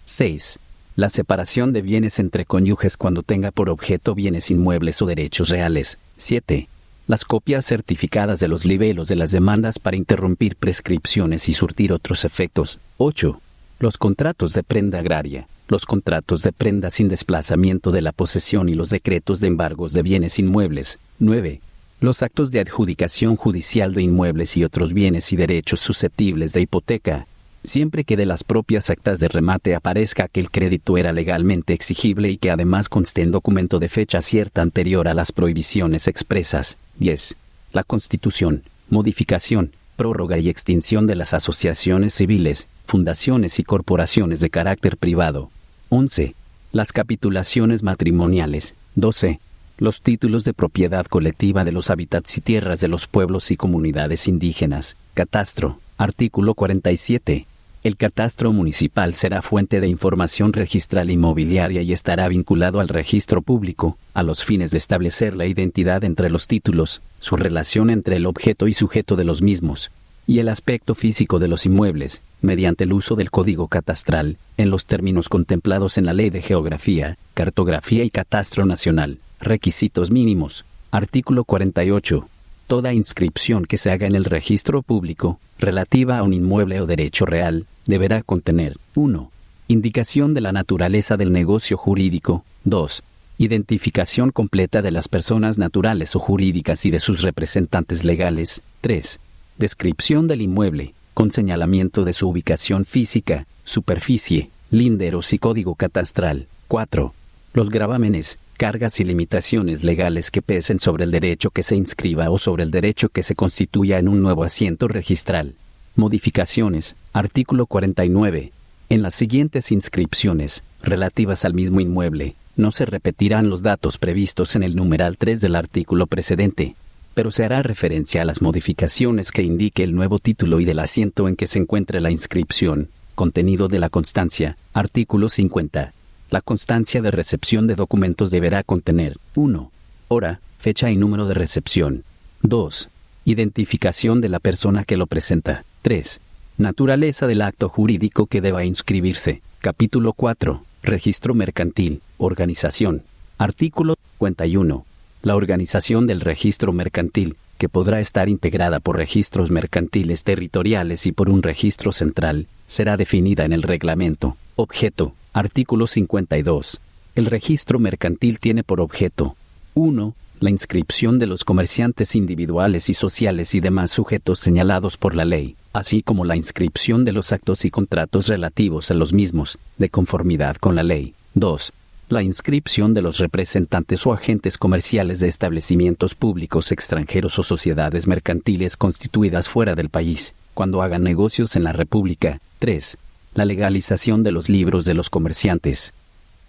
6. La separación de bienes entre cónyuges cuando tenga por objeto bienes inmuebles o derechos reales. 7. Las copias certificadas de los libelos de las demandas para interrumpir prescripciones y surtir otros efectos. 8. Los contratos de prenda agraria, los contratos de prenda sin desplazamiento de la posesión y los decretos de embargos de bienes inmuebles. 9. Los actos de adjudicación judicial de inmuebles y otros bienes y derechos susceptibles de hipoteca, siempre que de las propias actas de remate aparezca que el crédito era legalmente exigible y que además conste en documento de fecha cierta anterior a las prohibiciones expresas. 10. La constitución, modificación, prórroga y extinción de las asociaciones civiles, fundaciones y corporaciones de carácter privado. 11. Las capitulaciones matrimoniales. 12. Los títulos de propiedad colectiva de los hábitats y tierras de los pueblos y comunidades indígenas. Catastro. Artículo 47. El catastro municipal será fuente de información registral inmobiliaria y estará vinculado al registro público, a los fines de establecer la identidad entre los títulos, su relación entre el objeto y sujeto de los mismos, y el aspecto físico de los inmuebles, mediante el uso del código catastral, en los términos contemplados en la Ley de Geografía, Cartografía y Catastro Nacional. Requisitos mínimos. Artículo 48. Toda inscripción que se haga en el registro público, relativa a un inmueble o derecho real, deberá contener 1. Indicación de la naturaleza del negocio jurídico. 2. Identificación completa de las personas naturales o jurídicas y de sus representantes legales. 3. Descripción del inmueble, con señalamiento de su ubicación física, superficie, linderos y código catastral. 4. Los gravámenes, cargas y limitaciones legales que pesen sobre el derecho que se inscriba o sobre el derecho que se constituya en un nuevo asiento registral. Modificaciones. Artículo 49. En las siguientes inscripciones, relativas al mismo inmueble, no se repetirán los datos previstos en el numeral 3 del artículo precedente, pero se hará referencia a las modificaciones que indique el nuevo título y del asiento en que se encuentre la inscripción. Contenido de la constancia. Artículo 50. La constancia de recepción de documentos deberá contener 1. Hora, fecha y número de recepción. 2. Identificación de la persona que lo presenta. 3. Naturaleza del acto jurídico que deba inscribirse. Capítulo 4. Registro mercantil. Organización. Artículo 51. La organización del registro mercantil, que podrá estar integrada por registros mercantiles territoriales y por un registro central, será definida en el reglamento. Objeto. Artículo 52. El registro mercantil tiene por objeto 1. La inscripción de los comerciantes individuales y sociales y demás sujetos señalados por la ley, así como la inscripción de los actos y contratos relativos a los mismos, de conformidad con la ley. 2. La inscripción de los representantes o agentes comerciales de establecimientos públicos extranjeros o sociedades mercantiles constituidas fuera del país, cuando hagan negocios en la República. 3. La legalización de los libros de los comerciantes.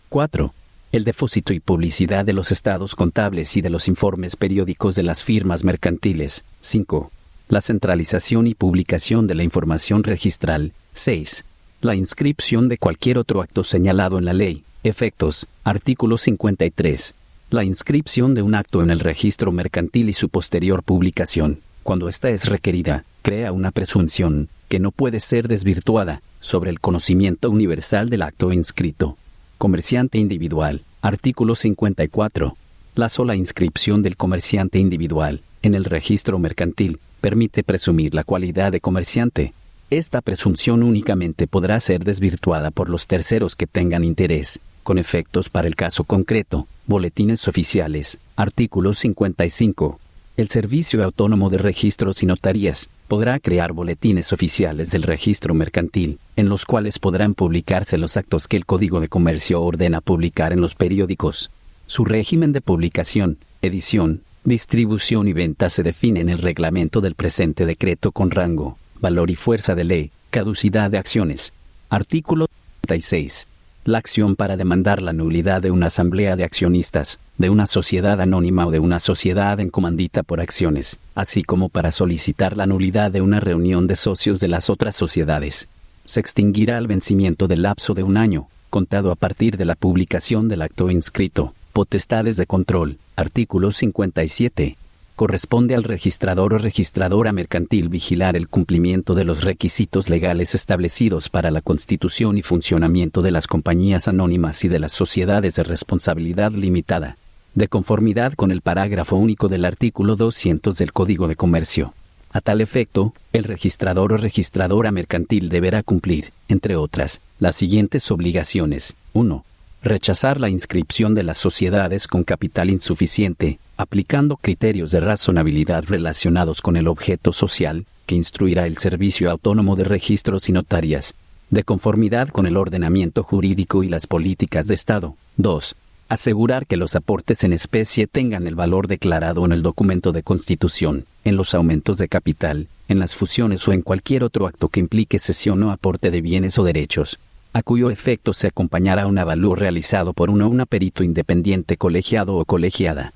4. El depósito y publicidad de los estados contables y de los informes periódicos de las firmas mercantiles. 5. La centralización y publicación de la información registral. 6. La inscripción de cualquier otro acto señalado en la ley. Efectos. Artículo 53. La inscripción de un acto en el registro mercantil y su posterior publicación, cuando ésta es requerida, crea una presunción, que no puede ser desvirtuada, sobre el conocimiento universal del acto inscrito. Comerciante individual. Artículo 54. La sola inscripción del comerciante individual en el registro mercantil permite presumir la cualidad de comerciante. Esta presunción únicamente podrá ser desvirtuada por los terceros que tengan interés, con efectos para el caso concreto. Boletines oficiales. Artículo 55. El Servicio Autónomo de Registros y Notarías podrá crear boletines oficiales del registro mercantil, en los cuales podrán publicarse los actos que el Código de Comercio ordena publicar en los periódicos. Su régimen de publicación, edición, distribución y venta se define en el reglamento del presente decreto con rango, valor y fuerza de ley. Caducidad de acciones. Artículo 36. La acción para demandar la nulidad de una asamblea de accionistas, de una sociedad anónima o de una sociedad en comandita por acciones, así como para solicitar la nulidad de una reunión de socios de las otras sociedades, se extinguirá al vencimiento del lapso de un año, contado a partir de la publicación del acto inscrito. Potestades de control. Artículo 57. Corresponde al registrador o registradora mercantil vigilar el cumplimiento de los requisitos legales establecidos para la constitución y funcionamiento de las compañías anónimas y de las sociedades de responsabilidad limitada, de conformidad con el parágrafo único del artículo 200 del Código de Comercio. A tal efecto, el registrador o registradora mercantil deberá cumplir, entre otras, las siguientes obligaciones. 1. Rechazar la inscripción de las sociedades con capital insuficiente, aplicando criterios de razonabilidad relacionados con el objeto social, que instruirá el Servicio Autónomo de Registros y Notarías, de conformidad con el ordenamiento jurídico y las políticas de Estado. 2. Asegurar que los aportes en especie tengan el valor declarado en el documento de constitución, en los aumentos de capital, en las fusiones o en cualquier otro acto que implique cesión o aporte de bienes o derechos, a cuyo efecto se acompañará un avalúo realizado por uno o una perito independiente colegiado o colegiada.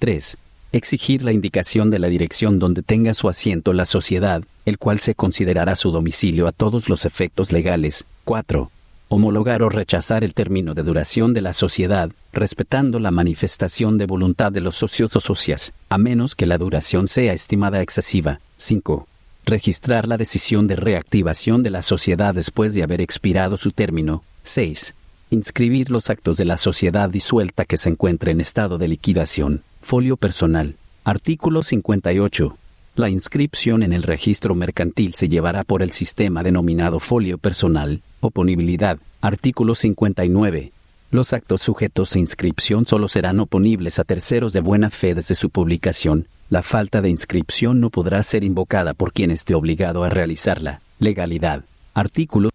3. Exigir la indicación de la dirección donde tenga su asiento la sociedad, el cual se considerará su domicilio a todos los efectos legales. 4. Homologar o rechazar el término de duración de la sociedad, respetando la manifestación de voluntad de los socios o socias, a menos que la duración sea estimada excesiva. 5. Registrar la decisión de reactivación de la sociedad después de haber expirado su término. 6. Inscribir los actos de la sociedad disuelta que se encuentre en estado de liquidación. Folio personal. Artículo 58. La inscripción en el registro mercantil se llevará por el sistema denominado folio personal. Oponibilidad. Artículo 59. Los actos sujetos a inscripción solo serán oponibles a terceros de buena fe desde su publicación. La falta de inscripción no podrá ser invocada por quien esté obligado a realizarla. Legalidad. Artículo.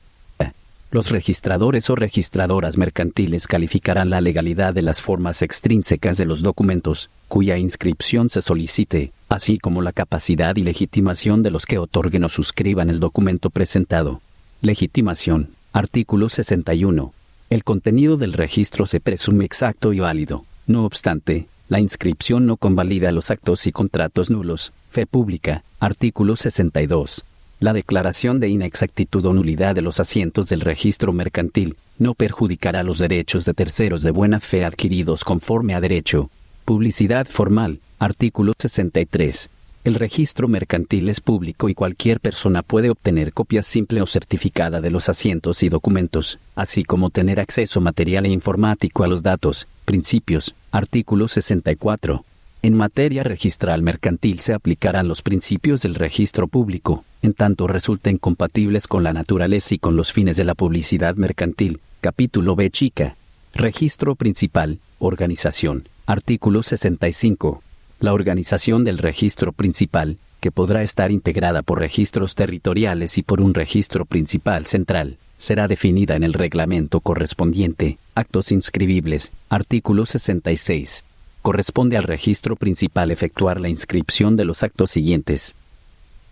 Los registradores o registradoras mercantiles calificarán la legalidad de las formas extrínsecas de los documentos, cuya inscripción se solicite, así como la capacidad y legitimación de los que otorguen o suscriban el documento presentado. Legitimación. Artículo 61. El contenido del registro se presume exacto y válido. No obstante, la inscripción no convalida los actos y contratos nulos. Fe pública. Artículo 62. La declaración de inexactitud o nulidad de los asientos del registro mercantil no perjudicará los derechos de terceros de buena fe adquiridos conforme a derecho. Publicidad formal. Artículo 63. El registro mercantil es público y cualquier persona puede obtener copia simple o certificada de los asientos y documentos, así como tener acceso material e informático a los datos. Principios. Artículo 64. En materia registral mercantil se aplicarán los principios del registro público, en tanto resulten compatibles con la naturaleza y con los fines de la publicidad mercantil. Capítulo B chica. Registro principal. Organización. Artículo 65. La organización del registro principal, que podrá estar integrada por registros territoriales y por un registro principal central, será definida en el reglamento correspondiente. Actos inscribibles. Artículo 66. Corresponde al registro principal efectuar la inscripción de los actos siguientes.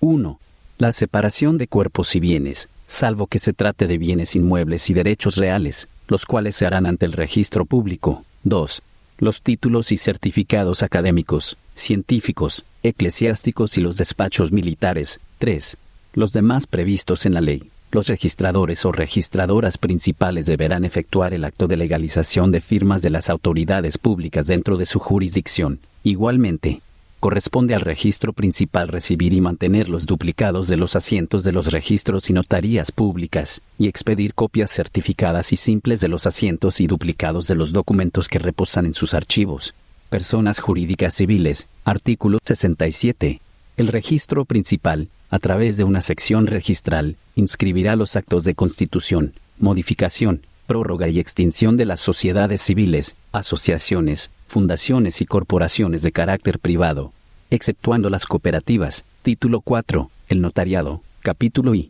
1. La separación de cuerpos y bienes, salvo que se trate de bienes inmuebles y derechos reales, los cuales se harán ante el registro público. 2. Los títulos y certificados académicos, científicos, eclesiásticos y los despachos militares. 3. Los demás previstos en la ley. Los registradores o registradoras principales deberán efectuar el acto de legalización de firmas de las autoridades públicas dentro de su jurisdicción. Igualmente, corresponde al registro principal recibir y mantener los duplicados de los asientos de los registros y notarías públicas, y expedir copias certificadas y simples de los asientos y duplicados de los documentos que reposan en sus archivos. Personas jurídicas civiles. Artículo 67. El registro principal, a través de una sección registral, inscribirá los actos de constitución, modificación, prórroga y extinción de las sociedades civiles, asociaciones, fundaciones y corporaciones de carácter privado, exceptuando las cooperativas. Título 4. El notariado. Capítulo I.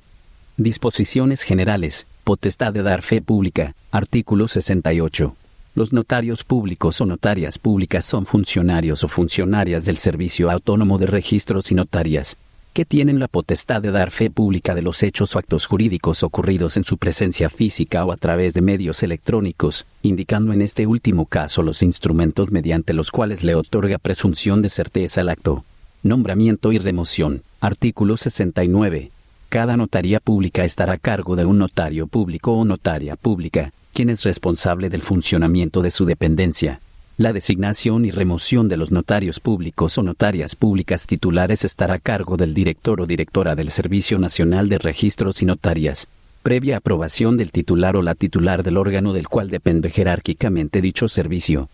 Disposiciones generales. Potestad de dar fe pública. Artículo 68. Los notarios públicos o notarias públicas son funcionarios o funcionarias del Servicio Autónomo de Registros y Notarías, que tienen la potestad de dar fe pública de los hechos o actos jurídicos ocurridos en su presencia física o a través de medios electrónicos, indicando en este último caso los instrumentos mediante los cuales le otorga presunción de certeza al acto. Nombramiento y remoción. Artículo 69. Cada notaría pública estará a cargo de un notario público o notaria pública, quien es responsable del funcionamiento de su dependencia. La designación y remoción de los notarios públicos o notarias públicas titulares estará a cargo del director o directora del Servicio Nacional de Registros y Notarías, previa aprobación del titular o la titular del órgano del cual depende jerárquicamente dicho servicio.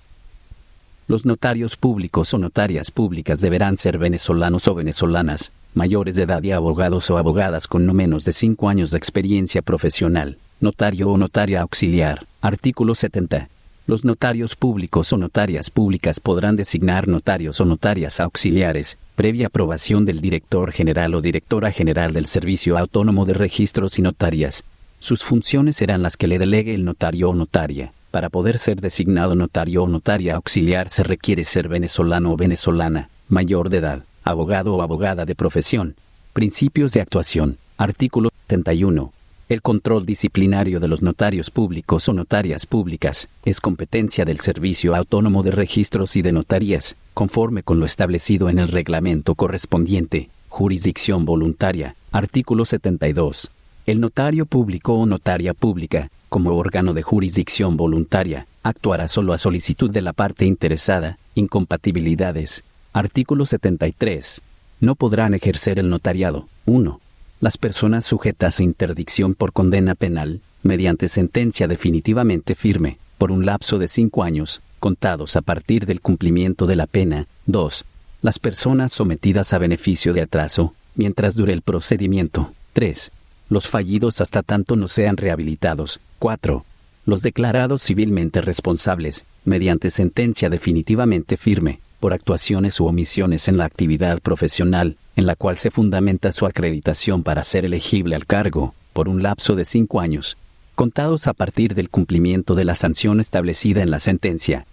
Los notarios públicos o notarias públicas deberán ser venezolanos o venezolanas, mayores de edad y abogados o abogadas con no menos de 5 años de experiencia profesional. Notario o notaria auxiliar. Artículo 70. Los notarios públicos o notarias públicas podrán designar notarios o notarias auxiliares, previa aprobación del director general o directora general del Servicio Autónomo de Registros y Notarías. Sus funciones serán las que le delegue el notario o notaria. Para poder ser designado notario o notaria auxiliar se requiere ser venezolano o venezolana, mayor de edad, abogado o abogada de profesión. Principios de actuación. Artículo 71. El control disciplinario de los notarios públicos o notarias públicas es competencia del Servicio Autónomo de Registros y de Notarías, conforme con lo establecido en el reglamento correspondiente. Jurisdicción voluntaria. Artículo 72. El notario público o notaria pública, como órgano de jurisdicción voluntaria, actuará solo a solicitud de la parte interesada. Incompatibilidades. Artículo 73. No podrán ejercer el notariado. 1. Las personas sujetas a interdicción por condena penal, mediante sentencia definitivamente firme, por un lapso de 5 años, contados a partir del cumplimiento de la pena. 2. Las personas sometidas a beneficio de atraso, mientras dure el procedimiento. 3. Los fallidos hasta tanto no sean rehabilitados. 4. Los declarados civilmente responsables, mediante sentencia definitivamente firme, por actuaciones u omisiones en la actividad profesional, en la cual se fundamenta su acreditación para ser elegible al cargo, por un lapso de 5 años, contados a partir del cumplimiento de la sanción establecida en la sentencia.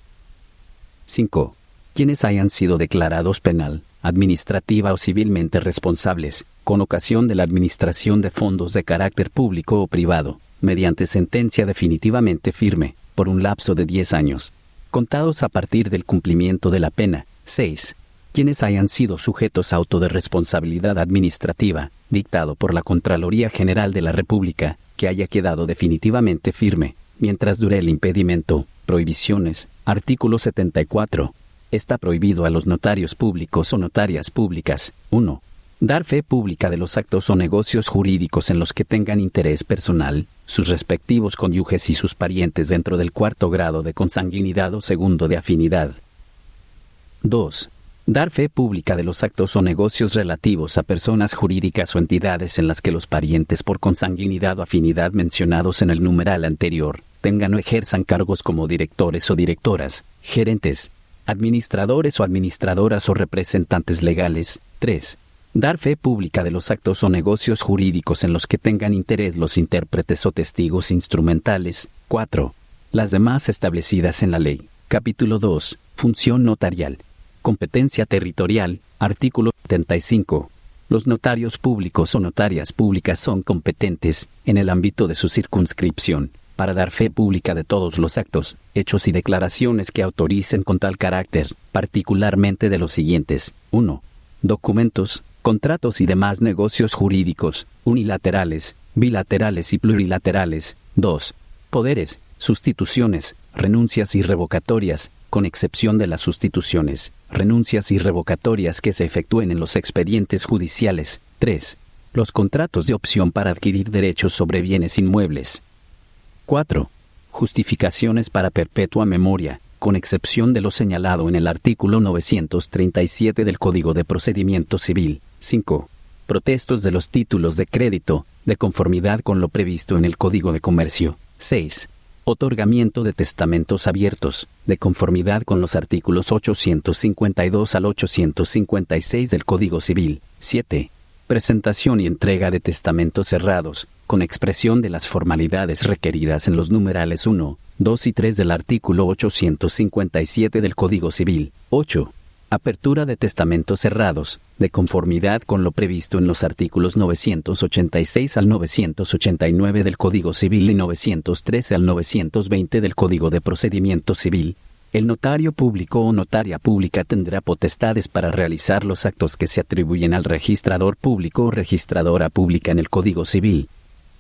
5. Quienes hayan sido declarados penal, administrativa o civilmente responsables, con ocasión de la administración de fondos de carácter público o privado, mediante sentencia definitivamente firme, por un lapso de 10 años, contados a partir del cumplimiento de la pena. 6. Quienes hayan sido sujetos a auto de responsabilidad administrativa, dictado por la Contraloría General de la República, que haya quedado definitivamente firme, mientras dure el impedimento. Prohibiciones. Artículo 74. Está prohibido a los notarios públicos o notarias públicas. 1. Dar fe pública de los actos o negocios jurídicos en los que tengan interés personal, sus respectivos cónyuges y sus parientes dentro del 4º grado de consanguinidad o 2º de afinidad. 2. Dar fe pública de los actos o negocios relativos a personas jurídicas o entidades en las que los parientes por consanguinidad o afinidad mencionados en el numeral anterior tengan o ejerzan cargos como directores o directoras, gerentes, administradores o administradoras o representantes legales. 3. Dar fe pública de los actos o negocios jurídicos en los que tengan interés los intérpretes o testigos instrumentales. 4. Las demás establecidas en la ley. Capítulo 2. Función notarial. Competencia territorial. Artículo 75. Los notarios públicos o notarias públicas son competentes, en el ámbito de su circunscripción, para dar fe pública de todos los actos, hechos y declaraciones que autoricen con tal carácter, particularmente de los siguientes: 1. Documentos, contratos y demás negocios jurídicos, unilaterales, bilaterales y plurilaterales. 2. Poderes, sustituciones, renuncias y revocatorias, con excepción de las sustituciones, renuncias y revocatorias que se efectúen en los expedientes judiciales. 3. Los contratos de opción para adquirir derechos sobre bienes inmuebles. 4. Justificaciones para perpetua memoria, con excepción de lo señalado en el artículo 937 del Código de Procedimiento Civil. 5. Protestos de los títulos de crédito, de conformidad con lo previsto en el Código de Comercio. 6. Otorgamiento de testamentos abiertos, de conformidad con los artículos 852 al 856 del Código Civil. 7. Presentación y entrega de testamentos cerrados, con expresión de las formalidades requeridas en los numerales 1, 2 y 3 del artículo 857 del Código Civil. 8. Apertura de testamentos cerrados, de conformidad con lo previsto en los artículos 986 al 989 del Código Civil y 913 al 920 del Código de Procedimiento Civil. El notario público o notaria pública tendrá potestades para realizar los actos que se atribuyen al registrador público o registradora pública en el Código Civil.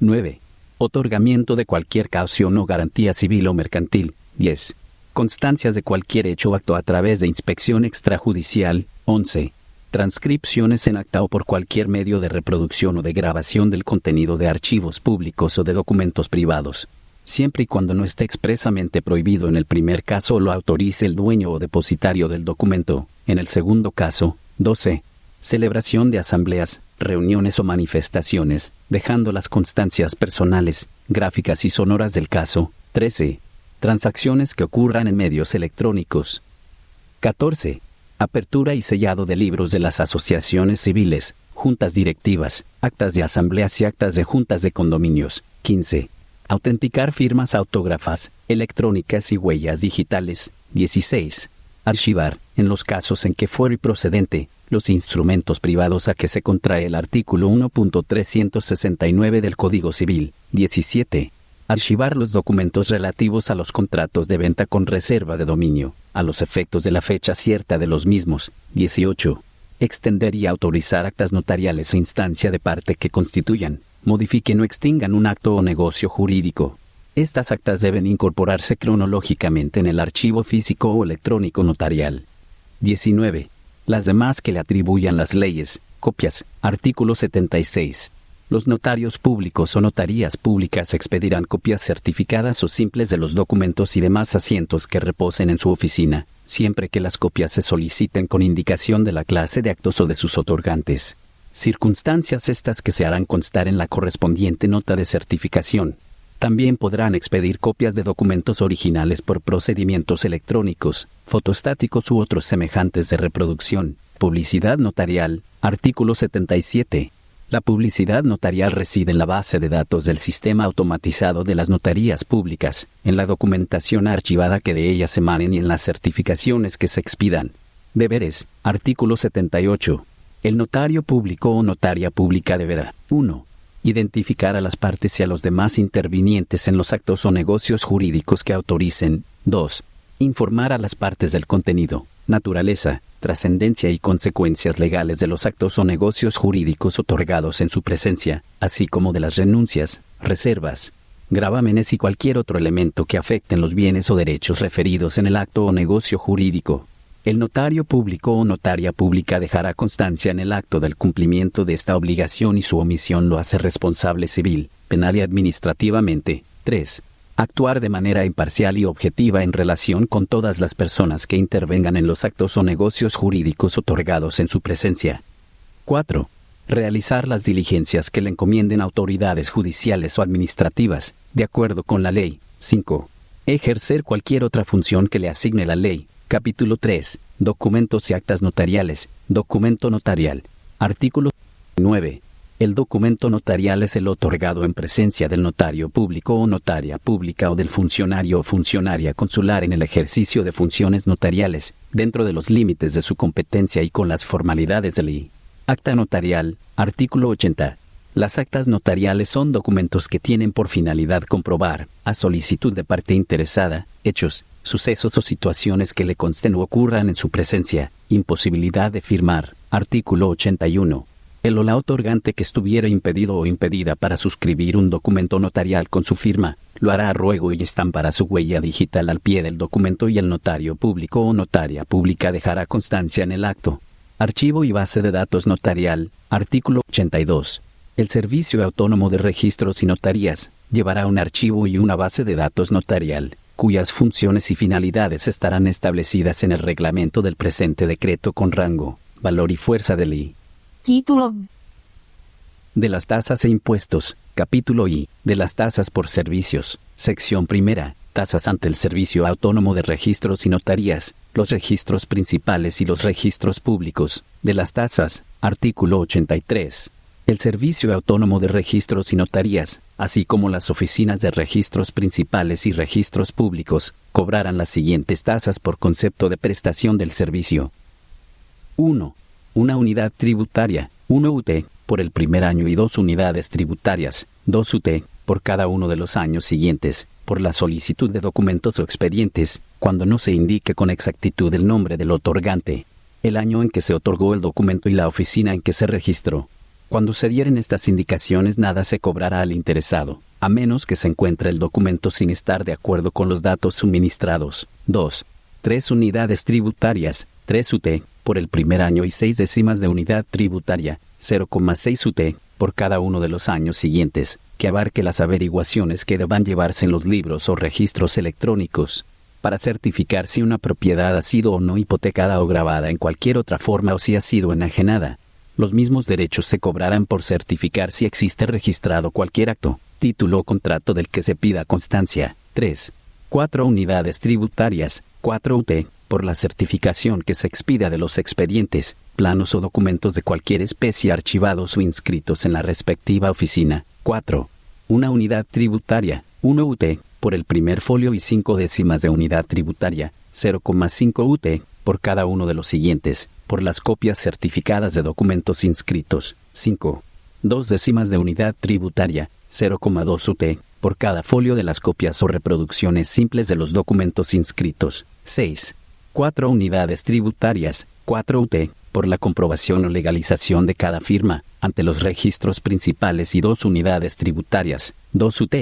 9. Otorgamiento de cualquier caución o garantía civil o mercantil. 10. Constancias de cualquier hecho o acto a través de inspección extrajudicial. 11. Transcripciones en acta o por cualquier medio de reproducción o de grabación del contenido de archivos públicos o de documentos privados, siempre y cuando no esté expresamente prohibido en el primer caso o lo autorice el dueño o depositario del documento. En el segundo caso. 12. Celebración de asambleas, reuniones o manifestaciones, dejando las constancias personales, gráficas y sonoras del caso. 13. Transacciones que ocurran en medios electrónicos. 14. Apertura y sellado de libros de las asociaciones civiles, juntas directivas, actas de asambleas y actas de juntas de condominios. 15. Autenticar firmas autógrafas, electrónicas y huellas digitales. 16. Archivar, en los casos en que fuere procedente, los instrumentos privados a que se contrae el artículo 1.369 del Código Civil. 17. Archivar los documentos relativos a los contratos de venta con reserva de dominio, a los efectos de la fecha cierta de los mismos. 18. Extender y autorizar actas notariales a instancia de parte que constituyan, modifiquen o extingan un acto o negocio jurídico. Estas actas deben incorporarse cronológicamente en el archivo físico o electrónico notarial. 19. Las demás que le atribuyan las leyes. Copias. Artículo 76. Los notarios públicos o notarías públicas expedirán copias certificadas o simples de los documentos y demás asientos que reposen en su oficina, siempre que las copias se soliciten con indicación de la clase de actos o de sus otorgantes. Circunstancias estas que se harán constar en la correspondiente nota de certificación. También podrán expedir copias de documentos originales por procedimientos electrónicos, fotostáticos u otros semejantes de reproducción. Publicidad notarial. Artículo 77. La publicidad notarial reside en la base de datos del sistema automatizado de las notarías públicas, en la documentación archivada que de ellas emanen y en las certificaciones que se expidan. Deberes. Artículo 78. El notario público o notaria pública deberá: 1. Identificar a las partes y a los demás intervinientes en los actos o negocios jurídicos que autoricen. 2. Informar a las partes del contenido, naturaleza, trascendencia y consecuencias legales de los actos o negocios jurídicos otorgados en su presencia, así como de las renuncias, reservas, gravámenes y cualquier otro elemento que afecten los bienes o derechos referidos en el acto o negocio jurídico. El notario público o notaria pública dejará constancia en el acto del cumplimiento de esta obligación y su omisión lo hace responsable civil, penal y administrativamente. 3. Actuar de manera imparcial y objetiva en relación con todas las personas que intervengan en los actos o negocios jurídicos otorgados en su presencia. 4. Realizar las diligencias que le encomienden autoridades judiciales o administrativas, de acuerdo con la ley. 5. Ejercer cualquier otra función que le asigne la ley. Capítulo 3. Documentos y actas notariales. Documento notarial. Artículo 9. El documento notarial es el otorgado en presencia del notario público o notaria pública o del funcionario o funcionaria consular en el ejercicio de funciones notariales, dentro de los límites de su competencia y con las formalidades de ley. Acta notarial, artículo 80. Las actas notariales son documentos que tienen por finalidad comprobar, a solicitud de parte interesada, hechos, sucesos o situaciones que le consten o ocurran en su presencia. Imposibilidad de firmar. Artículo 81. El o la otorgante que estuviera impedido o impedida para suscribir un documento notarial con su firma, lo hará a ruego y estampará su huella digital al pie del documento y el notario público o notaria pública dejará constancia en el acto. Archivo y base de datos notarial. Artículo 82. El Servicio Autónomo de Registros y Notarías llevará un archivo y una base de datos notarial, cuyas funciones y finalidades estarán establecidas en el reglamento del presente decreto con rango, valor y fuerza de ley. Título De las tasas e impuestos. Capítulo I. De las tasas por servicios. Sección primera. Tasas ante el Servicio Autónomo de Registros y Notarías, los registros principales y los registros públicos. De las tasas. Artículo 83. El Servicio Autónomo de Registros y Notarías, así como las oficinas de registros principales y registros públicos, cobrarán las siguientes tasas por concepto de prestación del servicio. 1. Una unidad tributaria, 1 UT, por el primer año y 2 unidades tributarias, 2 UT, por cada uno de los años siguientes, por la solicitud de documentos o expedientes, cuando no se indique con exactitud el nombre del otorgante, el año en que se otorgó el documento y la oficina en que se registró. Cuando se dieren estas indicaciones, nada se cobrará al interesado, a menos que se encuentre el documento sin estar de acuerdo con los datos suministrados. 2. 3 unidades tributarias, 3 UT, por el primer año y 6 décimas de unidad tributaria, 0,6 UT, por cada uno de los años siguientes, que abarque las averiguaciones que deban llevarse en los libros o registros electrónicos, para certificar si una propiedad ha sido o no hipotecada o gravada en cualquier otra forma o si ha sido enajenada. Los mismos derechos se cobrarán por certificar si existe registrado cualquier acto, título o contrato del que se pida constancia. 3. 4 unidades tributarias, 4 UT, por la certificación que se expida de los expedientes, planos o documentos de cualquier especie archivados o inscritos en la respectiva oficina. 4. Una unidad tributaria, 1 UT, por el primer folio y 5 décimas de unidad tributaria, 0,5 UT, por cada uno de los siguientes, por las copias certificadas de documentos inscritos. 5. 2 décimas de unidad tributaria, 0,2 UT, por cada folio de las copias o reproducciones simples de los documentos inscritos. 6. 4 unidades tributarias, 4 UT, por la comprobación o legalización de cada firma, ante los registros principales y 2 unidades tributarias, 2 UT,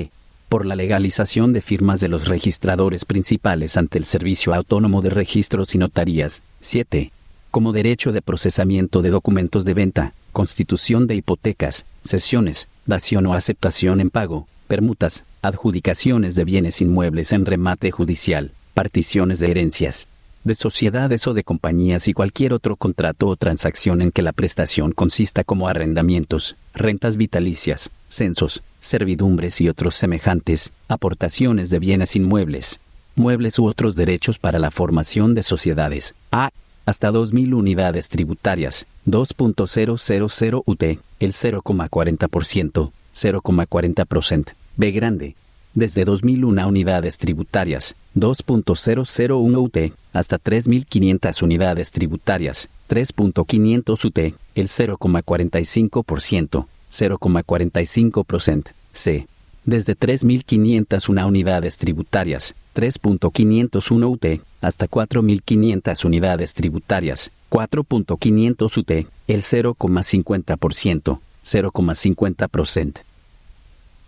por la legalización de firmas de los registradores principales ante el Servicio Autónomo de Registros y Notarías. 7. Como derecho de procesamiento de documentos de venta, constitución de hipotecas, cesiones, dación o aceptación en pago, permutas, adjudicaciones de bienes inmuebles en remate judicial, particiones de herencias, de sociedades o de compañías y cualquier otro contrato o transacción en que la prestación consista como arrendamientos, rentas vitalicias, censos, servidumbres y otros semejantes, aportaciones de bienes inmuebles, muebles u otros derechos para la formación de sociedades. A. Hasta 2.000 unidades tributarias, 2.000 UT, el 0,40%, 0,40%. B grande. Desde 2.001 unidades tributarias, 2.001 UT, hasta 3.500 unidades tributarias, 3.500 UT, el 0,45%, 0,45%. C. Desde 3.501 unidades tributarias, 3.501 UT, hasta 4.500 unidades tributarias, 4.500 UT, el 0,50%, 0,50%.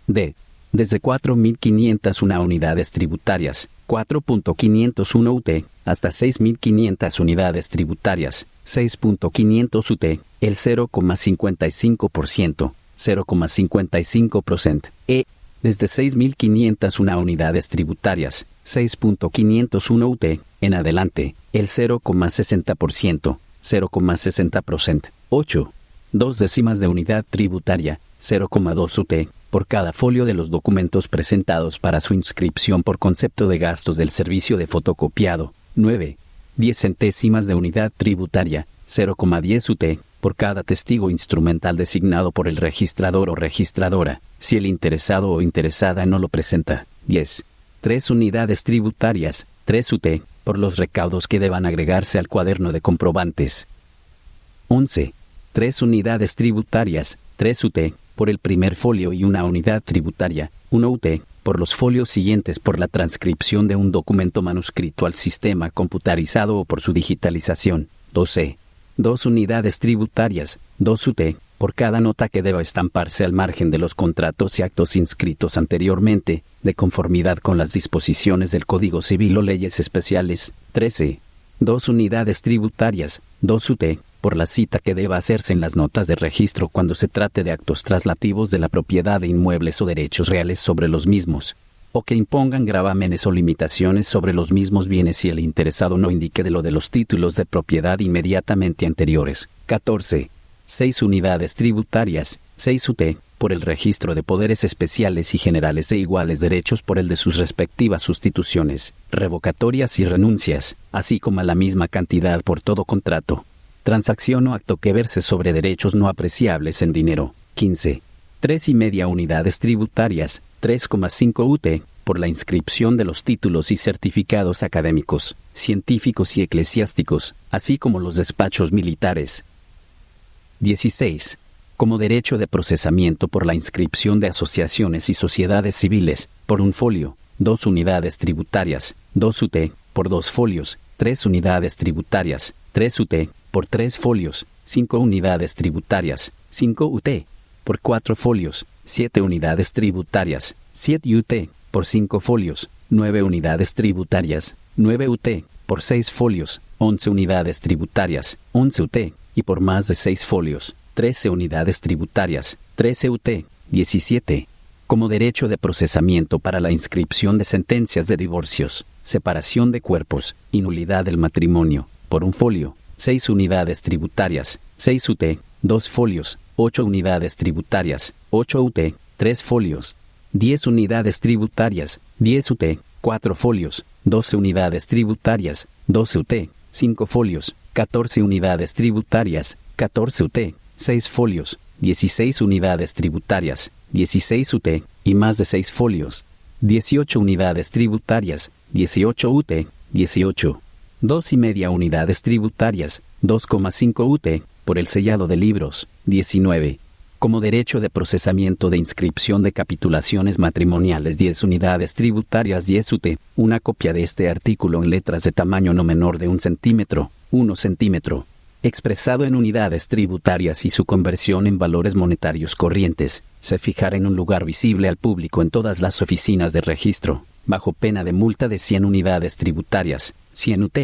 D. Desde 4.501 unidades tributarias, 4.501 UT, hasta 6.500 unidades tributarias, 6.500 UT, el 0,55%, 0,55%. E. Desde 6.501 unidades tributarias, 6.501 UT, en adelante, el 0,60%, 0,60%. 8. 2 décimas de unidad tributaria, 0,2 UT, por cada folio de los documentos presentados para su inscripción por concepto de gastos del servicio de fotocopiado. 9. 10 centésimas de unidad tributaria, 0,10 UT, por cada testigo instrumental designado por el registrador o registradora, si el interesado o interesada no lo presenta. 10. 3 unidades tributarias, 3 UT, por los recaudos que deban agregarse al cuaderno de comprobantes. 11. 3 unidades tributarias, 3 UT, por el primer folio y 1 unidad tributaria, 1 UT, por los folios siguientes por la transcripción de un documento manuscrito al sistema computarizado o por su digitalización, 2C. 2 unidades tributarias, 2 UT, por cada nota que deba estamparse al margen de los contratos y actos inscritos anteriormente, de conformidad con las disposiciones del Código Civil o leyes especiales, 13. 2 unidades tributarias, 2 UT, por la cita que deba hacerse en las notas de registro cuando se trate de actos traslativos de la propiedad de inmuebles o derechos reales sobre los mismos, o que impongan gravámenes o limitaciones sobre los mismos bienes si el interesado no indique de lo de los títulos de propiedad inmediatamente anteriores. 14. 6 unidades tributarias, 6 UT, por el registro de poderes especiales y generales de iguales derechos por el de sus respectivas sustituciones, revocatorias y renuncias, así como a la misma cantidad por todo contrato, transacción o acto que verse sobre derechos no apreciables en dinero. 15. 3,5 unidades tributarias, 3,5 UT, por la inscripción de los títulos y certificados académicos, científicos y eclesiásticos, así como los despachos militares. 16. Como derecho de procesamiento por la inscripción de asociaciones y sociedades civiles, por un folio, 2 unidades tributarias, 2 UT, por 2 folios, 3 unidades tributarias, 3 UT, por 3 folios, 5 unidades tributarias, 5 UT, por 4 folios, 7 unidades tributarias, 7 UT, por 5 folios, 9 unidades tributarias, 9 UT, por 6 folios, 11 unidades tributarias, 11 UT, y por más de 6 folios, 13 unidades tributarias, 13 UT, 17. Como derecho de procesamiento para la inscripción de sentencias de divorcios, separación de cuerpos y nulidad del matrimonio, por un folio, 6 unidades tributarias, 6 UT, 2 folios, 8 unidades tributarias, 8 UT, 3 folios, 10 unidades tributarias, 10 UT, 4 folios, 12 unidades tributarias, 12 UT, 5 folios, 14 unidades tributarias, 14 UT, 6 folios, 16 unidades tributarias, 16 UT, y más de 6 folios, 18 unidades tributarias, 18 UT, 18. 2,5 unidades tributarias, 2,5 UT, por el sellado de libros, 19. Como derecho de procesamiento de inscripción de capitulaciones matrimoniales, 10 unidades tributarias, 10 UT, una copia de este artículo en letras de tamaño no menor de 1 centímetro, 1 centímetro, expresado en unidades tributarias y su conversión en valores monetarios corrientes, se fijará en un lugar visible al público en todas las oficinas de registro, bajo pena de multa de 100 unidades tributarias, 100 UT,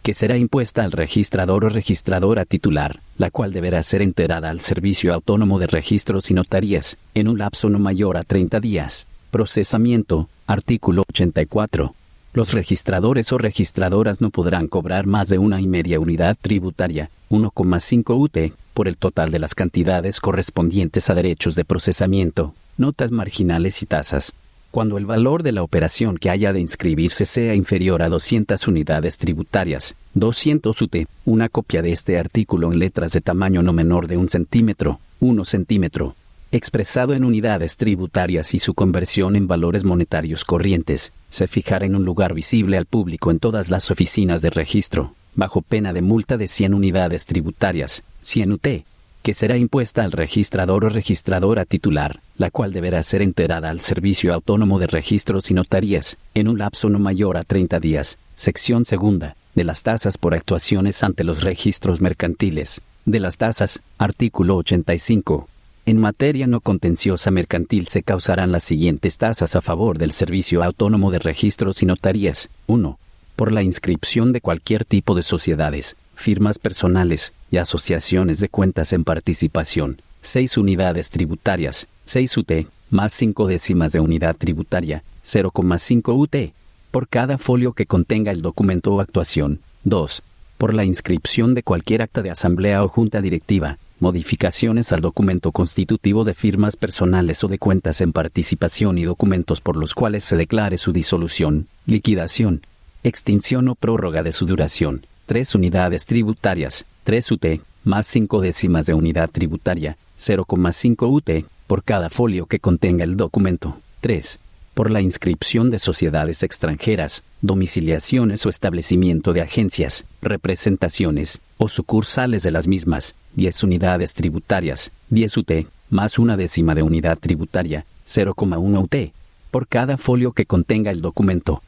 que será impuesta al registrador o registradora titular, la cual deberá ser enterada al Servicio Autónomo de Registros y Notarías, en un lapso no mayor a 30 días. Procesamiento, artículo 84. Los registradores o registradoras no podrán cobrar más de 1,5 unidad tributaria, 1,5 UT, por el total de las cantidades correspondientes a derechos de procesamiento, notas marginales y tasas, cuando el valor de la operación que haya de inscribirse sea inferior a 200 unidades tributarias, 200 UT, una copia de este artículo en letras de tamaño no menor de 1 centímetro, 1 centímetro, expresado en unidades tributarias y su conversión en valores monetarios corrientes, se fijará en un lugar visible al público en todas las oficinas de registro, bajo pena de multa de 100 unidades tributarias, 100 UT, que será impuesta al registrador o registradora titular, la cual deberá ser enterada al Servicio Autónomo de Registros y Notarías, en un lapso no mayor a 30 días. Sección segunda, de las tasas por actuaciones ante los registros mercantiles. De las tasas, artículo 85. En materia no contenciosa mercantil se causarán las siguientes tasas a favor del Servicio Autónomo de Registros y Notarías. 1. Por la inscripción de cualquier tipo de sociedades, firmas personales y asociaciones de cuentas en participación. 6 unidades tributarias, 6 UT, más 5 décimas de unidad tributaria, 0,5 UT, por cada folio que contenga el documento o actuación. 2. Por la inscripción de cualquier acta de asamblea o junta directiva, modificaciones al documento constitutivo de firmas personales o de cuentas en participación y documentos por los cuales se declare su disolución, liquidación, extinción o prórroga de su duración. 3 unidades tributarias, 3 UT, más 5 décimas de unidad tributaria, 0,5 UT, por cada folio que contenga el documento. 3. por la inscripción de sociedades extranjeras, domiciliaciones o establecimiento de agencias, representaciones o sucursales de las mismas, 10 unidades tributarias, 10 UT, más 1/10 de unidad tributaria, 0,1 UT, por cada folio que contenga el documento.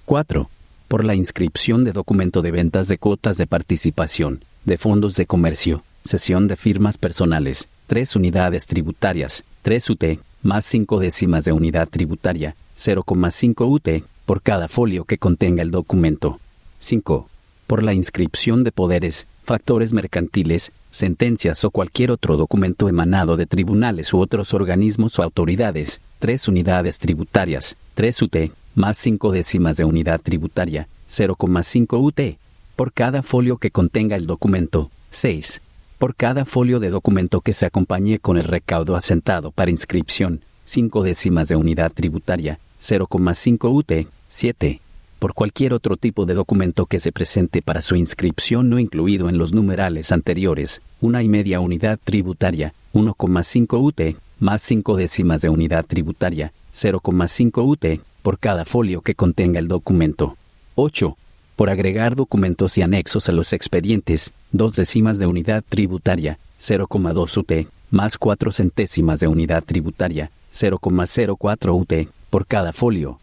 4. Por la inscripción de documento de ventas de cuotas de participación, de fondos de comercio, cesión de firmas personales, 3 unidades tributarias, 3 UT, más 5/10 de unidad tributaria, 0,5 UT, por cada folio que contenga el documento. 5. Por la inscripción de poderes, factores mercantiles, sentencias o cualquier otro documento emanado de tribunales u otros organismos o autoridades, 3 unidades tributarias, 3 UT, más 5/10 de unidad tributaria, 0,5 UT, por cada folio que contenga el documento. 6. Por cada folio de documento que se acompañe con el recaudo asentado para inscripción, 5/10 de unidad tributaria, 0,5 UT. 7. Por cualquier otro tipo de documento que se presente para su inscripción no incluido en los numerales anteriores, 1,5 unidad tributaria, 1,5 UT, más 5/10 de unidad tributaria, 0,5 UT, por cada folio que contenga el documento. 8. Por agregar documentos y anexos a los expedientes, 2/10 de unidad tributaria, 0,2 UT, más 4/100 de unidad tributaria, 0,04 UT, por cada folio.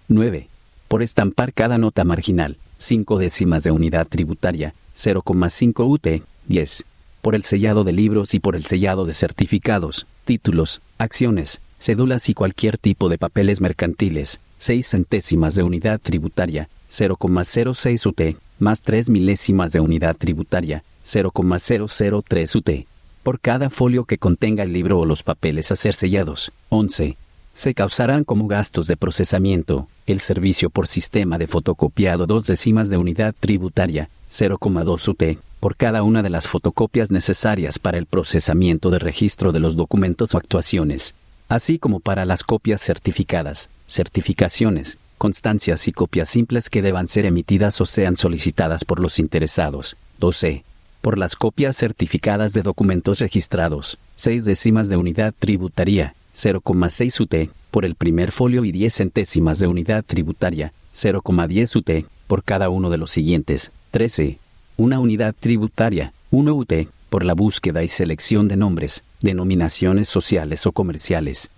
9. Por estampar cada nota marginal, 5/10 de unidad tributaria, 0,5 UT. 10. Por el sellado de libros y por el sellado de certificados, títulos, acciones, cédulas y cualquier tipo de papeles mercantiles, 6/100 de unidad tributaria, 0,06 UT, más 3/1000 de unidad tributaria, 0,003 UT, por cada folio que contenga el libro o los papeles a ser sellados. 11. Se causarán como gastos de procesamiento, el servicio por sistema de fotocopiado 2/10 de unidad tributaria, 0,2 UT, por cada una de las fotocopias necesarias para el procesamiento de registro de los documentos o actuaciones, así como para las copias certificadas, certificaciones, constancias y copias simples que deban ser emitidas o sean solicitadas por los interesados. 12. Por las copias certificadas de documentos registrados, 6/10 de unidad tributaria, 0,6 UT, por el primer folio y 10/100 de unidad tributaria, 0,10 UT, por cada uno de los siguientes. 13. Una unidad tributaria, 1 UT, por la búsqueda y selección de nombres, denominaciones sociales o comerciales.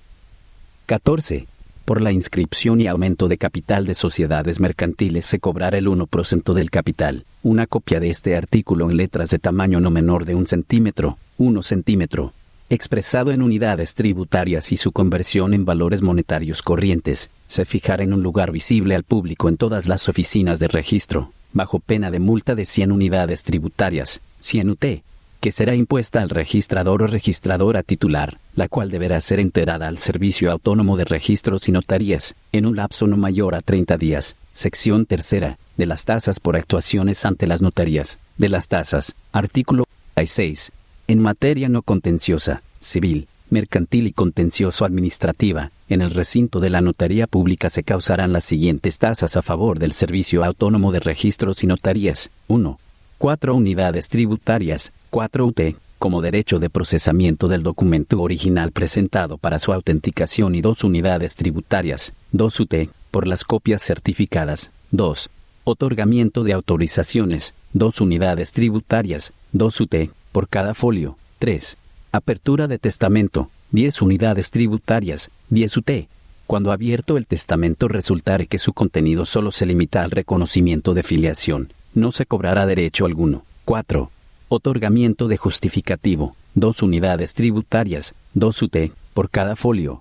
14. Por la inscripción y aumento de capital de sociedades mercantiles se cobrará el 1% del capital. Una copia de este artículo en letras de tamaño no menor de 1 centímetro, 1 centímetro, expresado en unidades tributarias y su conversión en valores monetarios corrientes, se fijará en un lugar visible al público en todas las oficinas de registro, bajo pena de multa de 100 unidades tributarias, 100 UT, que será impuesta al registrador o registradora titular, la cual deberá ser enterada al Servicio Autónomo de Registros y Notarías, en un lapso no mayor a 30 días. Sección 3. De las tasas por actuaciones ante las notarías. De las tasas. Artículo 46. En materia no contenciosa, civil, mercantil y contencioso administrativa, en el recinto de la notaría pública se causarán las siguientes tasas a favor del Servicio Autónomo de Registros y Notarías. 1. 4 unidades tributarias, 4 UT, como derecho de procesamiento del documento original presentado para su autenticación y 2 unidades tributarias, 2 UT, por las copias certificadas. 2. Otorgamiento de autorizaciones, 2 unidades tributarias, 2 UT, por cada folio. 3. Apertura de testamento, 10 unidades tributarias, 10 UT. Cuando abierto el testamento resultare que su contenido solo se limita al reconocimiento de filiación, no se cobrará derecho alguno. 4. Otorgamiento de justificativo, 2 unidades tributarias, 2 UT, por cada folio.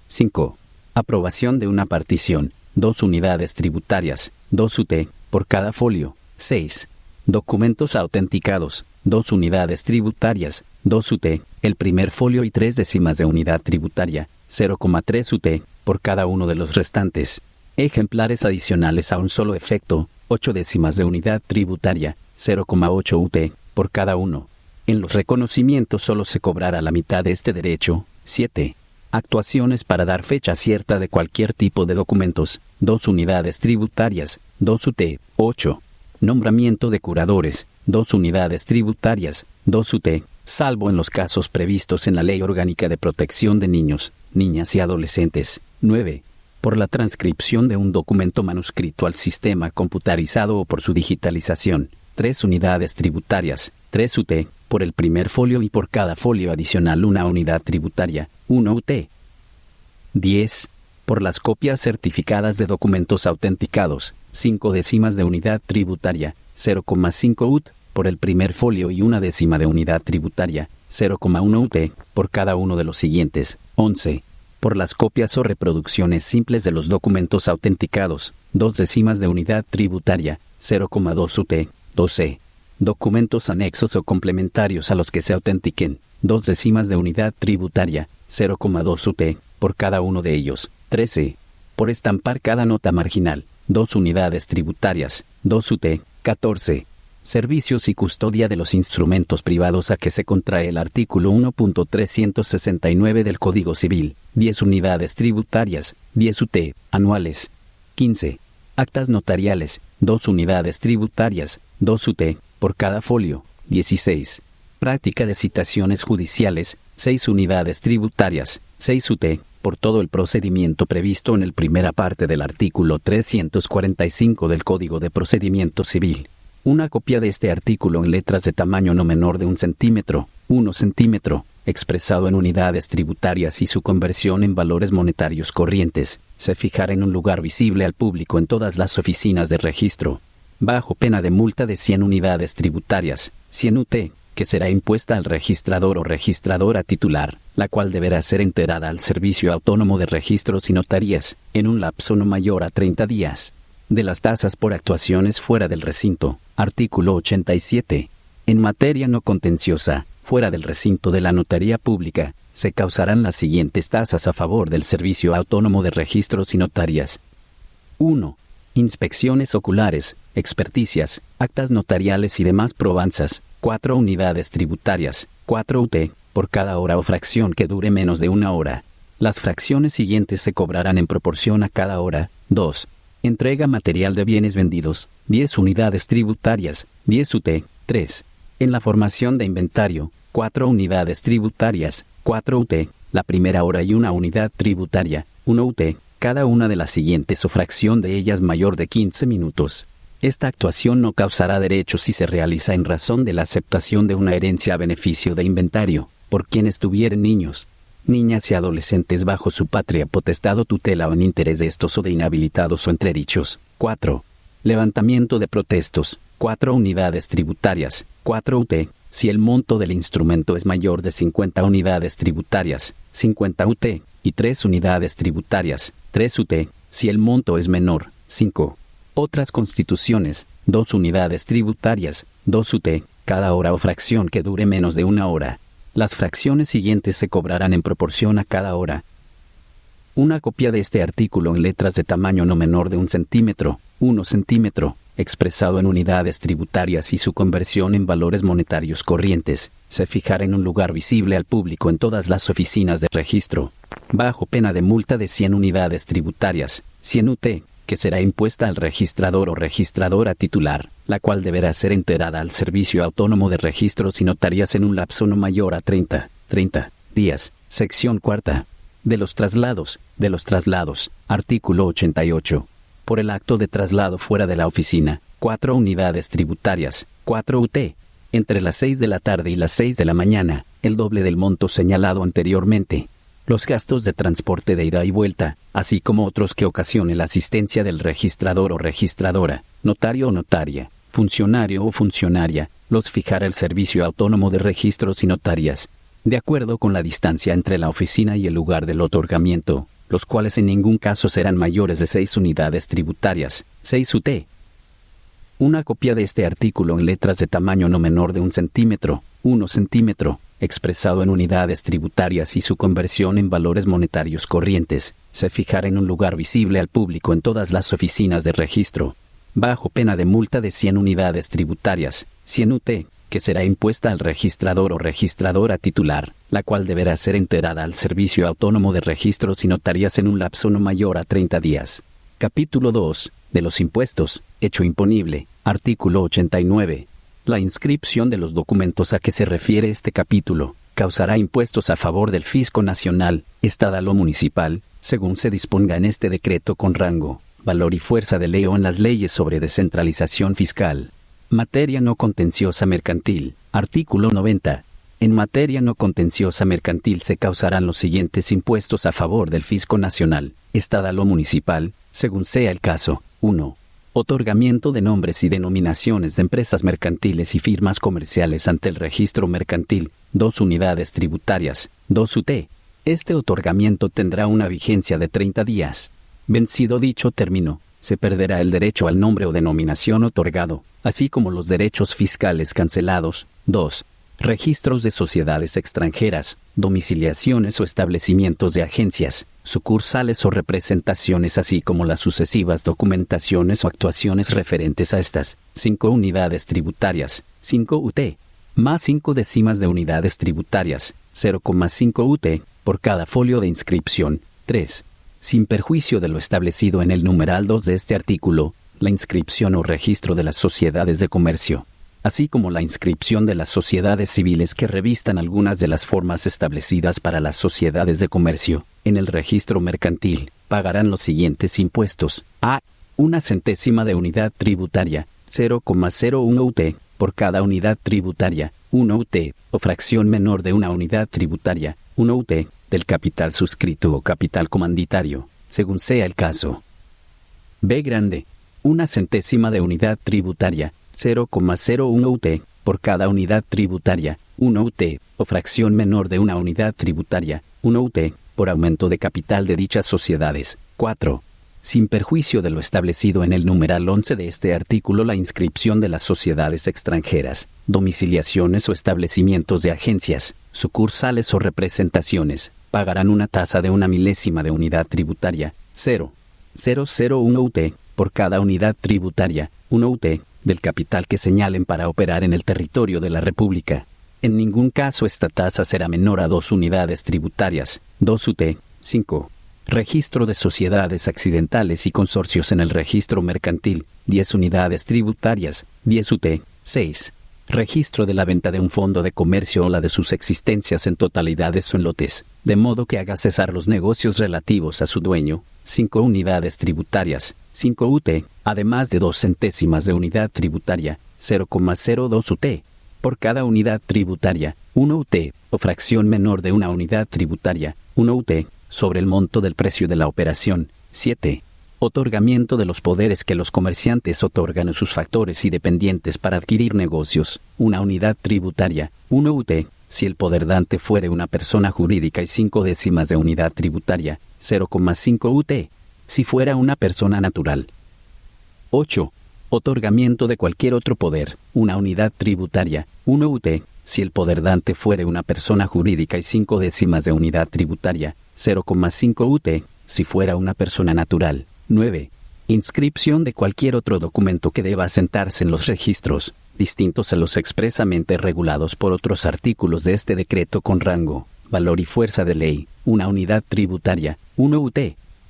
5. Aprobación de una partición, 2 unidades tributarias, 2 UT, por cada folio. 6. Documentos autenticados, 2 unidades tributarias, 2 UT, el primer folio y 3/10 de unidad tributaria, 0,3 UT, por cada uno de los restantes. Ejemplares adicionales a un solo efecto, 8/10 de unidad tributaria, 0,8 UT, por cada uno. En los reconocimientos solo se cobrará la mitad de este derecho. 7. Actuaciones para dar fecha cierta de cualquier tipo de documentos, 2 unidades tributarias, 2 UT. 8. Nombramiento de curadores, 2 unidades tributarias, 2 UT, salvo en los casos previstos en la Ley Orgánica de Protección de Niños, Niñas y Adolescentes. 9. Por la transcripción de un documento manuscrito al sistema computarizado o por su digitalización. 3 unidades tributarias. 3 UT. Por el primer folio y por cada folio adicional una unidad tributaria. 1 UT. 10. Por las copias certificadas de documentos autenticados. 5 décimas de unidad tributaria. 0,5 UT. Por el primer folio y 1 décima de unidad tributaria. 0,1 UT. Por cada uno de los siguientes. 11. Por las copias o reproducciones simples de los documentos autenticados. 2 décimas de unidad tributaria. 0,2 UT. 12. Documentos anexos o complementarios a los que se autentiquen. 2 décimas de unidad tributaria. 0,2 UT. Por cada uno de ellos. 13. Por estampar cada nota marginal. 2 unidades tributarias. 2 UT. 14. Servicios y custodia de los instrumentos privados a que se contrae el artículo 1.369 del Código Civil. 10 unidades tributarias. 10 UT. Anuales. 15. Actas notariales. 2 unidades tributarias. 2 UT. Por cada folio. 16. Práctica de citaciones judiciales. 6 unidades tributarias. 6 UT. Por todo el procedimiento previsto en el primera parte del artículo 345 del Código de Procedimiento Civil. Una copia de este artículo en letras de tamaño no menor de 1 centímetro, 1 centímetro, expresado en unidades tributarias y su conversión en valores monetarios corrientes, se fijará en un lugar visible al público en todas las oficinas de registro, bajo pena de multa de 100 unidades tributarias, 100 UT, que será impuesta al registrador o registradora titular, la cual deberá ser enterada al Servicio Autónomo de Registros y Notarías, en un lapso no mayor a 30 días. De las tasas por actuaciones fuera del recinto. Artículo 87. En materia no contenciosa, fuera del recinto de la notaría pública, se causarán las siguientes tasas a favor del Servicio Autónomo de Registros y Notarías. 1. Inspecciones oculares, experticias, actas notariales y demás probanzas. 4 unidades tributarias. 4 UT. Por cada hora o fracción que dure menos de 1 hora. Las fracciones siguientes se cobrarán en proporción a cada hora. 2. Entrega material de bienes vendidos. 10 unidades tributarias. 10 UT. 3. En la formación de inventario. 4 unidades tributarias. 4 UT. La primera hora y 1 unidad tributaria. 1 UT. Cada una de las siguientes o fracción de ellas mayor de 15 minutos. Esta actuación no causará derechos si se realiza en razón de la aceptación de una herencia a beneficio de inventario, por quienes tuvieren niños, niñas y adolescentes bajo su patria potestad o tutela o en interés de estos o de inhabilitados o entredichos. 4. Levantamiento de protestos. 4 unidades tributarias. 4 UT. Si el monto del instrumento es mayor de 50 unidades tributarias. 50 UT. Y 3 unidades tributarias. 3 UT. Si el monto es menor. 5. Otras constituciones. 2 unidades tributarias. 2 UT. Cada hora o fracción que dure menos de 1 hora. Las fracciones siguientes se cobrarán en proporción a cada hora. Una copia de este artículo en letras de tamaño no menor de 1 centímetro, 1 centímetro, expresado en unidades tributarias y su conversión en valores monetarios corrientes, se fijará en un lugar visible al público en todas las oficinas de registro, bajo pena de multa de 100 unidades tributarias, 100 UT, que será impuesta al registrador o registradora titular, la cual deberá ser enterada al Servicio Autónomo de Registros y Notarías en un lapso no mayor a 30 días. Sección 4. De los traslados. Artículo 88. Por el acto de traslado fuera de la oficina, 4 unidades tributarias, 4 UT, entre las 6 de la tarde y las 6 de la mañana, el doble del monto señalado anteriormente. Los gastos de transporte de ida y vuelta, así como otros que ocasione la asistencia del registrador o registradora, notario o notaria, funcionario o funcionaria, los fijará el Servicio Autónomo de Registros y Notarías, de acuerdo con la distancia entre la oficina y el lugar del otorgamiento, los cuales en ningún caso serán mayores de 6 unidades tributarias, 6 UT. Una copia de este artículo en letras de tamaño no menor de 1 centímetro, 1 centímetro, expresado en unidades tributarias y su conversión en valores monetarios corrientes, se fijará en un lugar visible al público en todas las oficinas de registro, bajo pena de multa de 100 unidades tributarias, 100 UT, que será impuesta al registrador o registradora titular, la cual deberá ser enterada al Servicio Autónomo de Registros y Notarías en un lapso no mayor a 30 días. Capítulo 2. De los impuestos. Hecho imponible. Artículo 89. La inscripción de los documentos a que se refiere este capítulo. causará impuestos a favor del fisco nacional, estatal o municipal, según se disponga en este decreto con rango, valor y fuerza de ley o en las leyes sobre descentralización fiscal. Materia no contenciosa mercantil. Artículo 90. En materia no contenciosa mercantil se causarán los siguientes impuestos a favor del fisco nacional, estatal o municipal, según sea el caso. 1. Otorgamiento de nombres y denominaciones de empresas mercantiles y firmas comerciales ante el registro mercantil. 2 unidades tributarias. 2 UT. Este otorgamiento tendrá una vigencia de 30 días. Vencido dicho término, se perderá el derecho al nombre o denominación otorgado, así como los derechos fiscales cancelados. 2. Registros de sociedades extranjeras, domiciliaciones o establecimientos de agencias, sucursales o representaciones, así como las sucesivas documentaciones o actuaciones referentes a estas. 5 unidades tributarias. 5 UT. Más 5 décimas de unidades tributarias. 0,5 UT por cada folio de inscripción. 3. Sin perjuicio de lo establecido en el numeral 2 de este artículo, la inscripción o registro de las sociedades de comercio, así como la inscripción de las sociedades civiles que revistan algunas de las formas establecidas para las sociedades de comercio, en el registro mercantil, pagarán los siguientes impuestos. A. 1 centésima de unidad tributaria, 0,01 UT, por cada unidad tributaria, 1 UT, o fracción menor de una unidad tributaria, 1 UT, del capital suscrito o capital comanditario, según sea el caso. B grande. 1 centésima de unidad tributaria, 0,01 UT, por cada unidad tributaria, 1 UT, o fracción menor de una unidad tributaria, 1 UT, por aumento de capital de dichas sociedades. 4. Sin perjuicio de lo establecido en el numeral 11 de este artículo, la inscripción de las sociedades extranjeras, domiciliaciones o establecimientos de agencias, sucursales o representaciones, pagarán una tasa de 1 milésima de unidad tributaria, 0,001 UT, por cada unidad tributaria, 1 UT, del capital que señalen para operar en el territorio de la República. En ningún caso esta tasa será menor a 2 unidades tributarias, 2 UT. 5. Registro de sociedades accidentales y consorcios en el registro mercantil, 10 unidades tributarias, 10 UT. 6. Registro de la venta de un fondo de comercio o la de sus existencias en totalidades o en lotes, de modo que haga cesar los negocios relativos a su dueño, 5 unidades tributarias, 5 UT, además de 2 centésimas de unidad tributaria, 0,02 UT, por cada unidad tributaria, 1 UT, o fracción menor de una unidad tributaria, 1 UT, sobre el monto del precio de la operación. 7. Otorgamiento de los poderes que los comerciantes otorgan a sus factores y dependientes para adquirir negocios, 1 unidad tributaria, 1 UT, si el poder dante fuere una persona jurídica y 5 décimas de unidad tributaria, 0,5 UT, si fuera una persona natural. 8. Otorgamiento de cualquier otro poder, 1 unidad tributaria, 1 UT, si el poder dante fuere una persona jurídica y 5 décimas de unidad tributaria, 0,5 UT, si fuera una persona natural. 9. Inscripción de cualquier otro documento que deba asentarse en los registros, distintos a los expresamente regulados por otros artículos de este decreto con rango, valor y fuerza de ley, 1 unidad tributaria, 1 UT,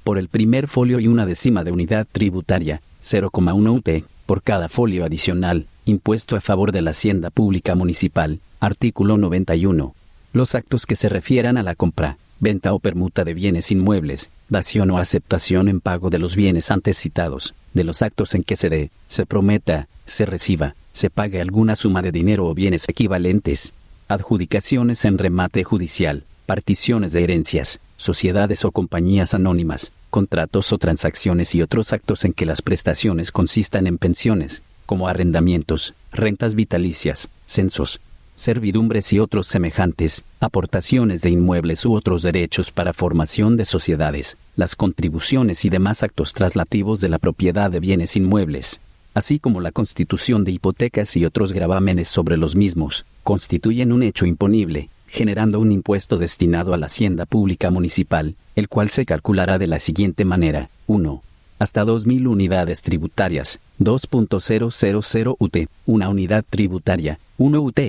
por el primer folio y 1 décima de unidad tributaria, 0,1 UT, por cada folio adicional, impuesto a favor de la hacienda pública municipal. Artículo 91. Los actos que se refieran a la compra, venta o permuta de bienes inmuebles, dación o aceptación en pago de los bienes antes citados, de los actos en que se dé, se prometa, se reciba, se pague alguna suma de dinero o bienes equivalentes, adjudicaciones en remate judicial, particiones de herencias, sociedades o compañías anónimas, contratos o transacciones y otros actos en que las prestaciones consistan en pensiones, como arrendamientos, rentas vitalicias, censos, servidumbres y otros semejantes, aportaciones de inmuebles u otros derechos para formación de sociedades, las contribuciones y demás actos traslativos de la propiedad de bienes inmuebles, así como la constitución de hipotecas y otros gravámenes sobre los mismos, constituyen un hecho imponible, generando un impuesto destinado a la hacienda pública municipal, el cual se calculará de la siguiente manera: 1. Hasta 2.000 unidades tributarias, 2.000 UT, 1 unidad tributaria, 1 UT.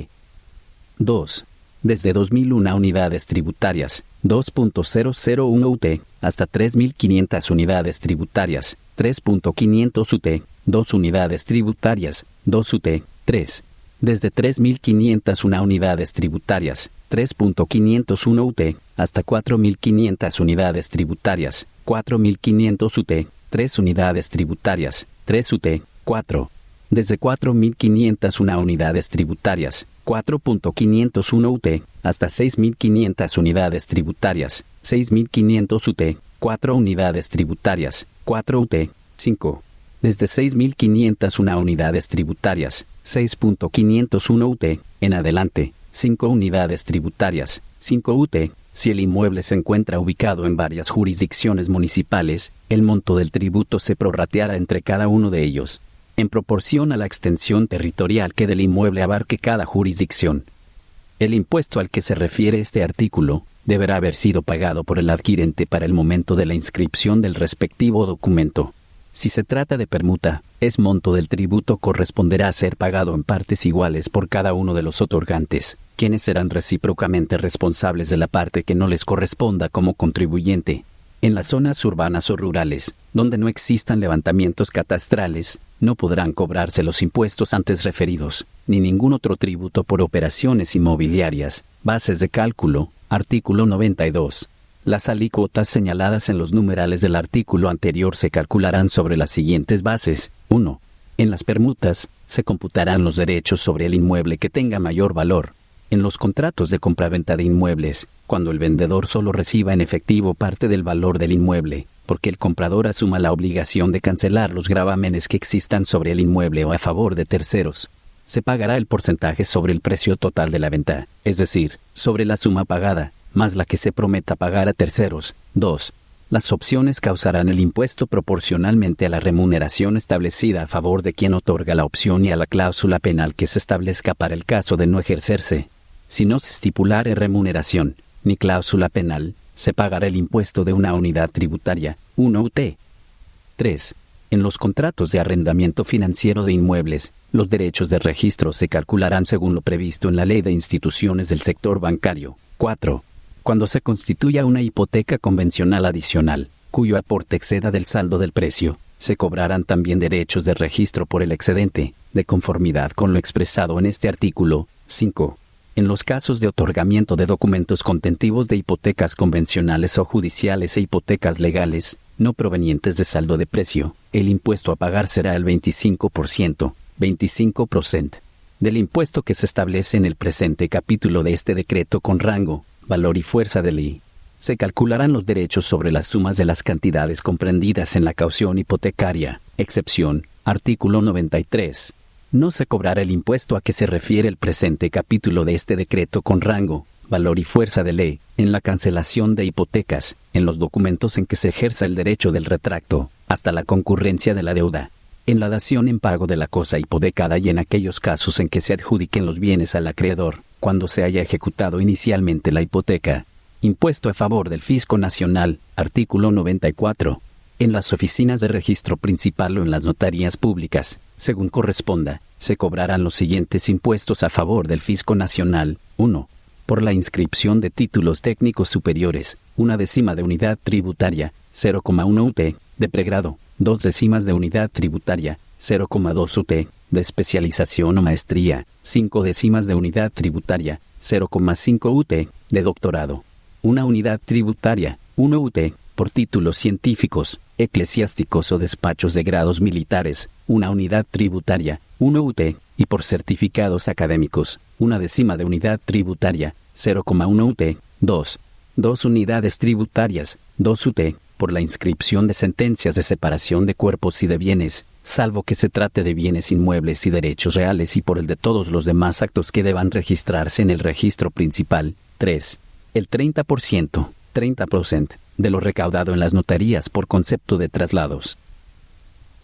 2. Desde 2.001 unidades tributarias, 2.001 UT, hasta 3.500 unidades tributarias, 3.500 UT, 2 unidades tributarias, 2 UT. 3. Desde 3.501 unidades tributarias, 3.501 UT, hasta 4.500 unidades tributarias, 4.500 UT, 3 unidades tributarias, 3 UT, 4. Desde 4.501 unidades tributarias, 4.501 UT, hasta 6.500 unidades tributarias, 6.500 UT, 4 unidades tributarias, 4 UT, 5. Desde 6.501 unidades tributarias, 6.501 UT, en adelante, 5 unidades tributarias, 5 UT, si el inmueble se encuentra ubicado en varias jurisdicciones municipales, el monto del tributo se prorrateará entre cada uno de ellos, en proporción a la extensión territorial que del inmueble abarque cada jurisdicción. El impuesto al que se refiere este artículo deberá haber sido pagado por el adquirente para el momento de la inscripción del respectivo documento. Si se trata de permuta, ese monto del tributo corresponderá a ser pagado en partes iguales por cada uno de los otorgantes, quienes serán recíprocamente responsables de la parte que no les corresponda como contribuyente. En las zonas urbanas o rurales, donde no existan levantamientos catastrales, no podrán cobrarse los impuestos antes referidos, ni ningún otro tributo por operaciones inmobiliarias. Bases de cálculo, artículo 92. Las alícuotas señaladas en los numerales del artículo anterior se calcularán sobre las siguientes bases. 1. En las permutas, se computarán los derechos sobre el inmueble que tenga mayor valor. En los contratos de compraventa de inmuebles, cuando el vendedor solo reciba en efectivo parte del valor del inmueble, porque el comprador asuma la obligación de cancelar los gravámenes que existan sobre el inmueble o a favor de terceros, se pagará el porcentaje sobre el precio total de la venta, es decir, sobre la suma pagada, más la que se prometa pagar a terceros. 2. Las opciones causarán el impuesto proporcionalmente a la remuneración establecida a favor de quien otorga la opción y a la cláusula penal que se establezca para el caso de no ejercerse. Si no se estipulare remuneración, ni cláusula penal, se pagará el impuesto de una unidad tributaria, 1 UT. 3. En los contratos de arrendamiento financiero de inmuebles, los derechos de registro se calcularán según lo previsto en la Ley de Instituciones del Sector Bancario. 4. Cuando se constituya una hipoteca convencional adicional, cuyo aporte exceda del saldo del precio, se cobrarán también derechos de registro por el excedente, de conformidad con lo expresado en este artículo. 5. En los casos de otorgamiento de documentos contentivos de hipotecas convencionales o judiciales e hipotecas legales, no provenientes de saldo de precio, el impuesto a pagar será el 25%, 25%, del impuesto que se establece en el presente capítulo de este decreto con rango, valor y fuerza de ley. Se calcularán los derechos sobre las sumas de las cantidades comprendidas en la caución hipotecaria, excepción, artículo 93. No se cobrará el impuesto a que se refiere el presente capítulo de este decreto con rango, valor y fuerza de ley, en la cancelación de hipotecas, en los documentos en que se ejerza el derecho del retracto, hasta la concurrencia de la deuda, en la dación en pago de la cosa hipotecada y en aquellos casos en que se adjudiquen los bienes al acreedor, cuando se haya ejecutado inicialmente la hipoteca. Impuesto a favor del Fisco Nacional, artículo 94. En las oficinas de registro principal o en las notarías públicas, según corresponda, se cobrarán los siguientes impuestos a favor del Fisco Nacional. 1. Por la inscripción de títulos técnicos superiores, 1/10 de unidad tributaria, 0,1 UT, de pregrado, 2/10 de unidad tributaria, 0,2 UT, de especialización o maestría, 5/10 de unidad tributaria, 0,5 UT, de doctorado. 1 unidad tributaria, 1 UT, por títulos científicos, eclesiásticos o despachos de grados militares, 1 unidad tributaria, 1 UT, y por certificados académicos, 1/10 de unidad tributaria, 0,1 UT, 2 unidades tributarias, 2 UT, por la inscripción de sentencias de separación de cuerpos y de bienes, salvo que se trate de bienes inmuebles y derechos reales y por el de todos los demás actos que deban registrarse en el registro principal. 3. El 30%, de lo recaudado en las notarías por concepto de traslados.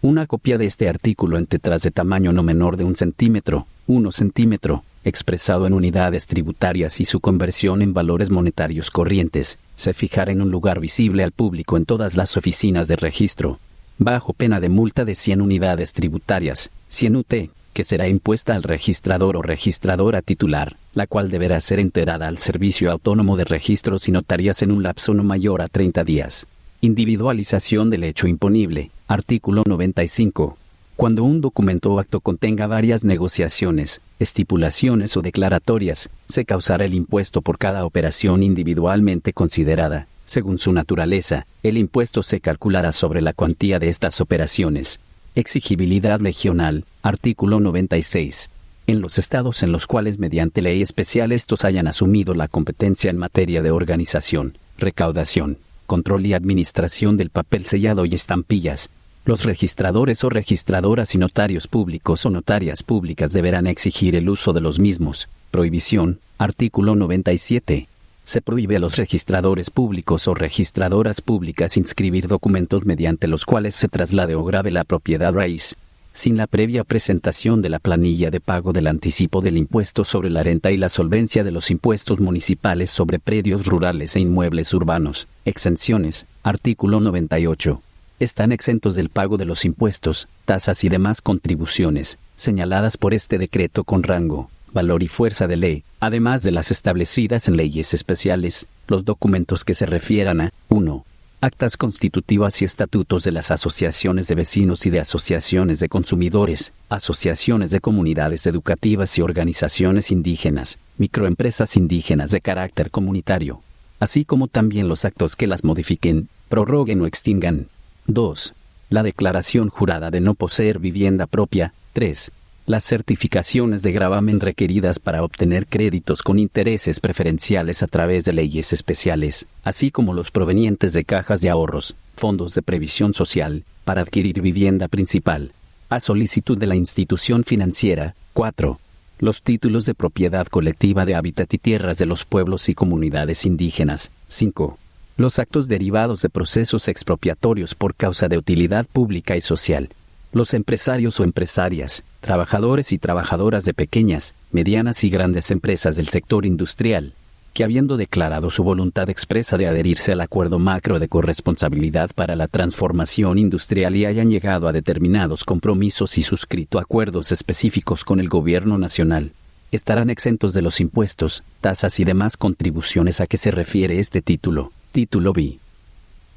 Una copia de este artículo en tetras de tamaño no menor de 1 centímetro, 1 centímetro, expresado en unidades tributarias y su conversión en valores monetarios corrientes, se fijará en un lugar visible al público en todas las oficinas de registro, bajo pena de multa de 100 unidades tributarias, 100 UT, que será impuesta al registrador o registradora titular, la cual deberá ser enterada al Servicio Autónomo de Registros y Notarías en un lapso no mayor a 30 días. Individualización del hecho imponible. Artículo 95. Cuando un documento o acto contenga varias negociaciones, estipulaciones o declaratorias, se causará el impuesto por cada operación individualmente considerada. Según su naturaleza, el impuesto se calculará sobre la cuantía de estas operaciones. Exigibilidad regional, artículo 96. En los estados en los cuales mediante ley especial estos hayan asumido la competencia en materia de organización, recaudación, control y administración del papel sellado y estampillas, los registradores o registradoras y notarios públicos o notarias públicas deberán exigir el uso de los mismos. Prohibición, artículo 97. Se prohíbe a los registradores públicos o registradoras públicas inscribir documentos mediante los cuales se traslade o grave la propiedad raíz, sin la previa presentación de la planilla de pago del anticipo del impuesto sobre la renta y la solvencia de los impuestos municipales sobre predios rurales e inmuebles urbanos. Exenciones, artículo 98. Están exentos del pago de los impuestos, tasas y demás contribuciones, señaladas por este decreto con rango, valor y fuerza de ley, además de las establecidas en leyes especiales, los documentos que se refieran a 1. Actas constitutivas y estatutos de las asociaciones de vecinos y de asociaciones de consumidores, asociaciones de comunidades educativas y organizaciones indígenas, microempresas indígenas de carácter comunitario, así como también los actos que las modifiquen, prorroguen o extingan. 2. La declaración jurada de no poseer vivienda propia. 3. Las certificaciones de gravamen requeridas para obtener créditos con intereses preferenciales a través de leyes especiales, así como los provenientes de cajas de ahorros, fondos de previsión social, para adquirir vivienda principal, a solicitud de la institución financiera. 4. Los títulos de propiedad colectiva de hábitat y tierras de los pueblos y comunidades indígenas. 5. Los actos derivados de procesos expropiatorios por causa de utilidad pública y social. Los empresarios o empresarias, trabajadores y trabajadoras de pequeñas, medianas y grandes empresas del sector industrial, que habiendo declarado su voluntad expresa de adherirse al Acuerdo Macro de Corresponsabilidad para la Transformación Industrial y hayan llegado a determinados compromisos y suscrito acuerdos específicos con el Gobierno Nacional, estarán exentos de los impuestos, tasas y demás contribuciones a que se refiere este título. Título B.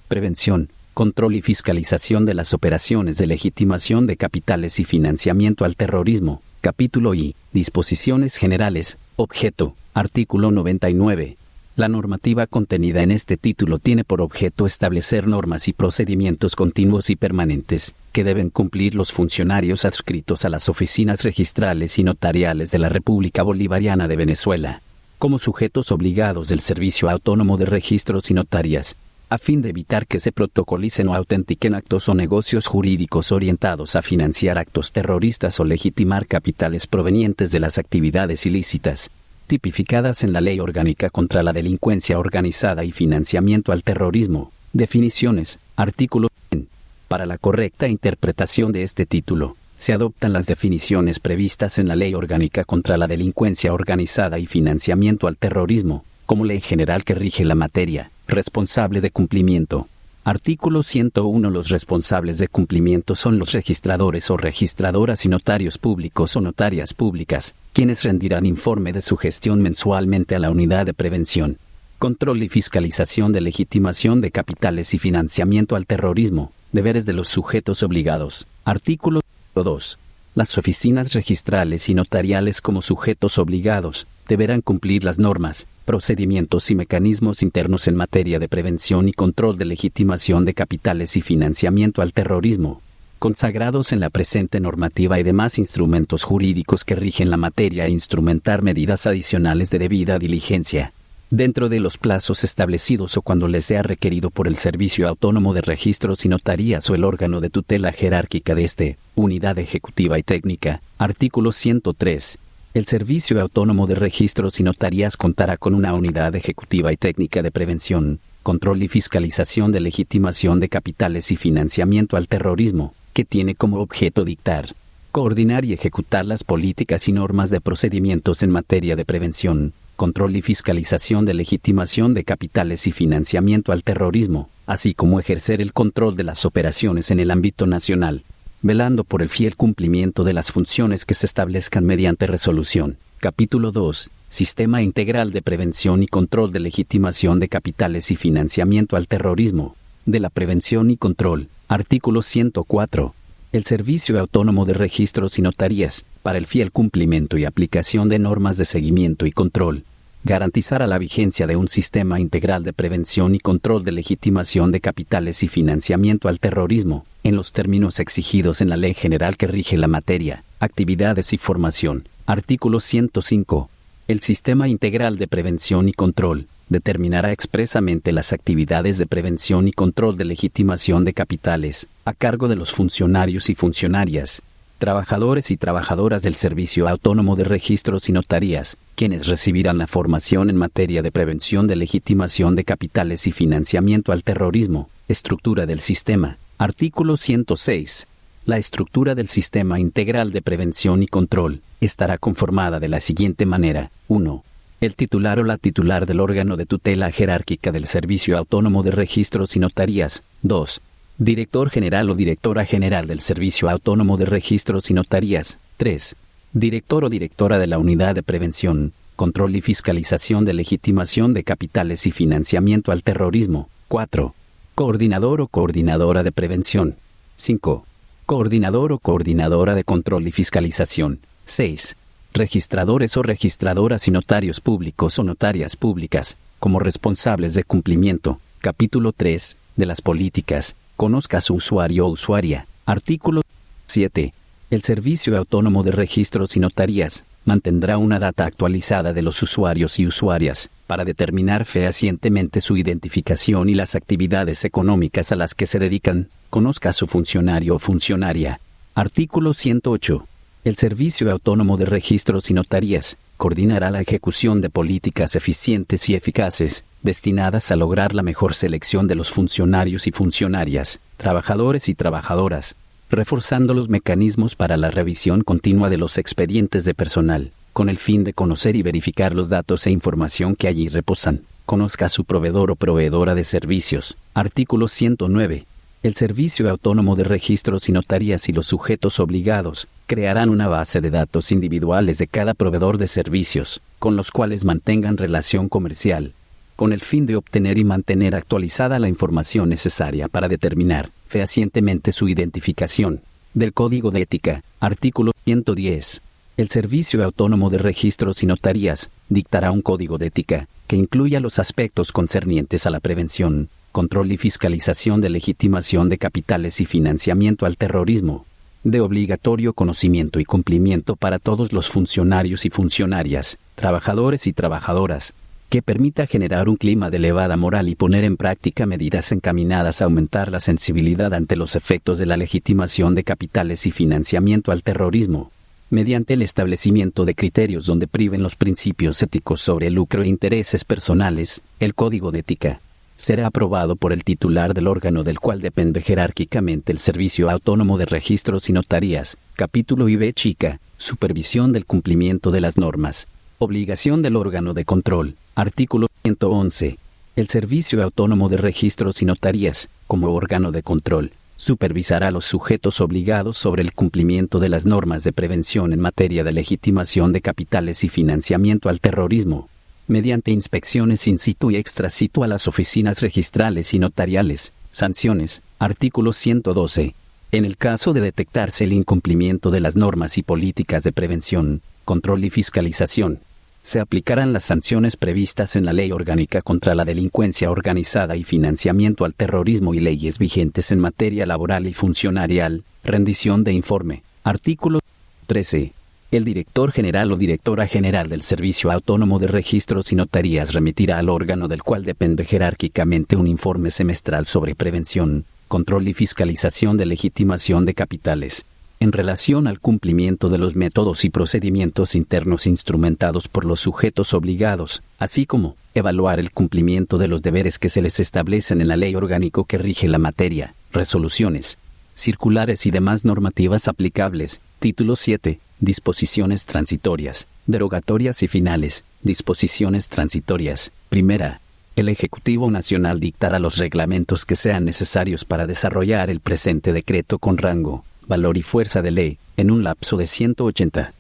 Prevención, control y fiscalización de las operaciones de legitimación de capitales y financiamiento al terrorismo. Capítulo I. Disposiciones generales. Objeto. Artículo 99. La normativa contenida en este título tiene por objeto establecer normas y procedimientos continuos y permanentes, que deben cumplir los funcionarios adscritos a las oficinas registrales y notariales de la República Bolivariana de Venezuela, como sujetos obligados del Servicio Autónomo de Registros y Notarías, a fin de evitar que se protocolicen o autentiquen actos o negocios jurídicos orientados a financiar actos terroristas o legitimar capitales provenientes de las actividades ilícitas, tipificadas en la Ley Orgánica contra la Delincuencia Organizada y Financiamiento al Terrorismo. Definiciones. Artículo 100. Para la correcta interpretación de este título, se adoptan las definiciones previstas en la Ley Orgánica contra la Delincuencia Organizada y Financiamiento al Terrorismo, como ley general que rige la materia. Responsable de cumplimiento. Artículo 101. Los responsables de cumplimiento son los registradores o registradoras y notarios públicos o notarias públicas, quienes rendirán informe de su gestión mensualmente a la Unidad de Prevención, Control y Fiscalización de Legitimación de Capitales y Financiamiento al Terrorismo. Deberes de los sujetos obligados. Artículo 2. Las oficinas registrales y notariales como sujetos obligados deberán cumplir las normas, procedimientos y mecanismos internos en materia de prevención y control de legitimación de capitales y financiamiento al terrorismo, consagrados en la presente normativa y demás instrumentos jurídicos que rigen la materia e instrumentar medidas adicionales de debida diligencia, dentro de los plazos establecidos o cuando les sea requerido por el Servicio Autónomo de Registros y Notarías o el órgano de tutela jerárquica de este, Unidad Ejecutiva y Técnica. Artículo 103. El Servicio Autónomo de Registros y Notarías contará con una unidad ejecutiva y técnica de prevención, control y fiscalización de legitimación de capitales y financiamiento al terrorismo, que tiene como objeto dictar, coordinar y ejecutar las políticas y normas de procedimientos en materia de prevención, control y fiscalización de legitimación de capitales y financiamiento al terrorismo, así como ejercer el control de las operaciones en el ámbito nacional, velando por el fiel cumplimiento de las funciones que se establezcan mediante resolución. Capítulo 2. Sistema Integral de Prevención y Control de Legitimación de Capitales y Financiamiento al Terrorismo. De la Prevención y Control. Artículo 104. El Servicio Autónomo de Registros y Notarías, para el fiel cumplimiento y aplicación de normas de seguimiento y control, garantizará la vigencia de un sistema integral de prevención y control de legitimación de capitales y financiamiento al terrorismo, en los términos exigidos en la Ley General que rige la materia, actividades y formación. Artículo 105. El Sistema Integral de Prevención y Control determinará expresamente las actividades de prevención y control de legitimación de capitales, a cargo de los funcionarios y funcionarias, trabajadores y trabajadoras del Servicio Autónomo de Registros y Notarías, quienes recibirán la formación en materia de prevención de legitimación de capitales y financiamiento al terrorismo. Estructura del sistema. Artículo 106. La estructura del Sistema Integral de Prevención y Control estará conformada de la siguiente manera. 1. El titular o la titular del órgano de tutela jerárquica del Servicio Autónomo de Registros y Notarías. 2. Director general o directora general del Servicio Autónomo de Registros y Notarías. 3. Director o directora de la Unidad de Prevención, Control y Fiscalización de Legitimación de Capitales y Financiamiento al Terrorismo. 4. Coordinador o coordinadora de prevención. 5. Coordinador o coordinadora de control y fiscalización. 6. Registradores o registradoras y notarios públicos o notarias públicas, como responsables de cumplimiento. Capítulo 3. De las políticas. Conozca a su usuario o usuaria. Artículo 7. El Servicio Autónomo de Registros y Notarías mantendrá una data actualizada de los usuarios y usuarias, para determinar fehacientemente su identificación y las actividades económicas a las que se dedican. Conozca a su funcionario o funcionaria. Artículo 108. El Servicio Autónomo de Registros y Notarías coordinará la ejecución de políticas eficientes y eficaces, destinadas a lograr la mejor selección de los funcionarios y funcionarias, trabajadores y trabajadoras, reforzando los mecanismos para la revisión continua de los expedientes de personal, con el fin de conocer y verificar los datos e información que allí reposan. Conozca a su proveedor o proveedora de servicios. Artículo 109. El Servicio Autónomo de Registros y Notarías y los sujetos obligados crearán una base de datos individuales de cada proveedor de servicios, con los cuales mantengan relación comercial, con el fin de obtener y mantener actualizada la información necesaria para determinar fehacientemente su identificación. Del Código de Ética. Artículo 110. El Servicio Autónomo de Registros y Notarías dictará un código de ética que incluya los aspectos concernientes a la prevención, control y fiscalización de legitimación de capitales y financiamiento al terrorismo, de obligatorio conocimiento y cumplimiento para todos los funcionarios y funcionarias, trabajadores y trabajadoras, que permita generar un clima de elevada moral y poner en práctica medidas encaminadas a aumentar la sensibilidad ante los efectos de la legitimación de capitales y financiamiento al terrorismo, mediante el establecimiento de criterios donde priven los principios éticos sobre el lucro e intereses personales. El Código de Ética será aprobado por el titular del órgano del cual depende jerárquicamente el Servicio Autónomo de Registros y Notarías. Capítulo IV chica. Supervisión del cumplimiento de las normas. Obligación del órgano de control. Artículo 111. El Servicio Autónomo de Registros y Notarías, como órgano de control, supervisará a los sujetos obligados sobre el cumplimiento de las normas de prevención en materia de legitimación de capitales y financiamiento al terrorismo, mediante inspecciones in situ y extra situ a las oficinas registrales y notariales. Sanciones. Artículo 112. En el caso de detectarse el incumplimiento de las normas y políticas de prevención, control y fiscalización, se aplicarán las sanciones previstas en la Ley Orgánica contra la Delincuencia Organizada y Financiamiento al Terrorismo y leyes vigentes en materia laboral y funcionarial. Rendición de informe. Artículo 13. El director general o directora general del Servicio Autónomo de Registros y Notarías remitirá al órgano del cual depende jerárquicamente un informe semestral sobre prevención, control y fiscalización de legitimación de capitales, en relación al cumplimiento de los métodos y procedimientos internos instrumentados por los sujetos obligados, así como evaluar el cumplimiento de los deberes que se les establecen en la ley orgánico que rige la materia, resoluciones, circulares y demás normativas aplicables. Título 7. Disposiciones transitorias, derogatorias y finales. Disposiciones transitorias. Primera. El Ejecutivo Nacional dictará los reglamentos que sean necesarios para desarrollar el presente decreto con rango, valor y fuerza de ley, en un lapso de 180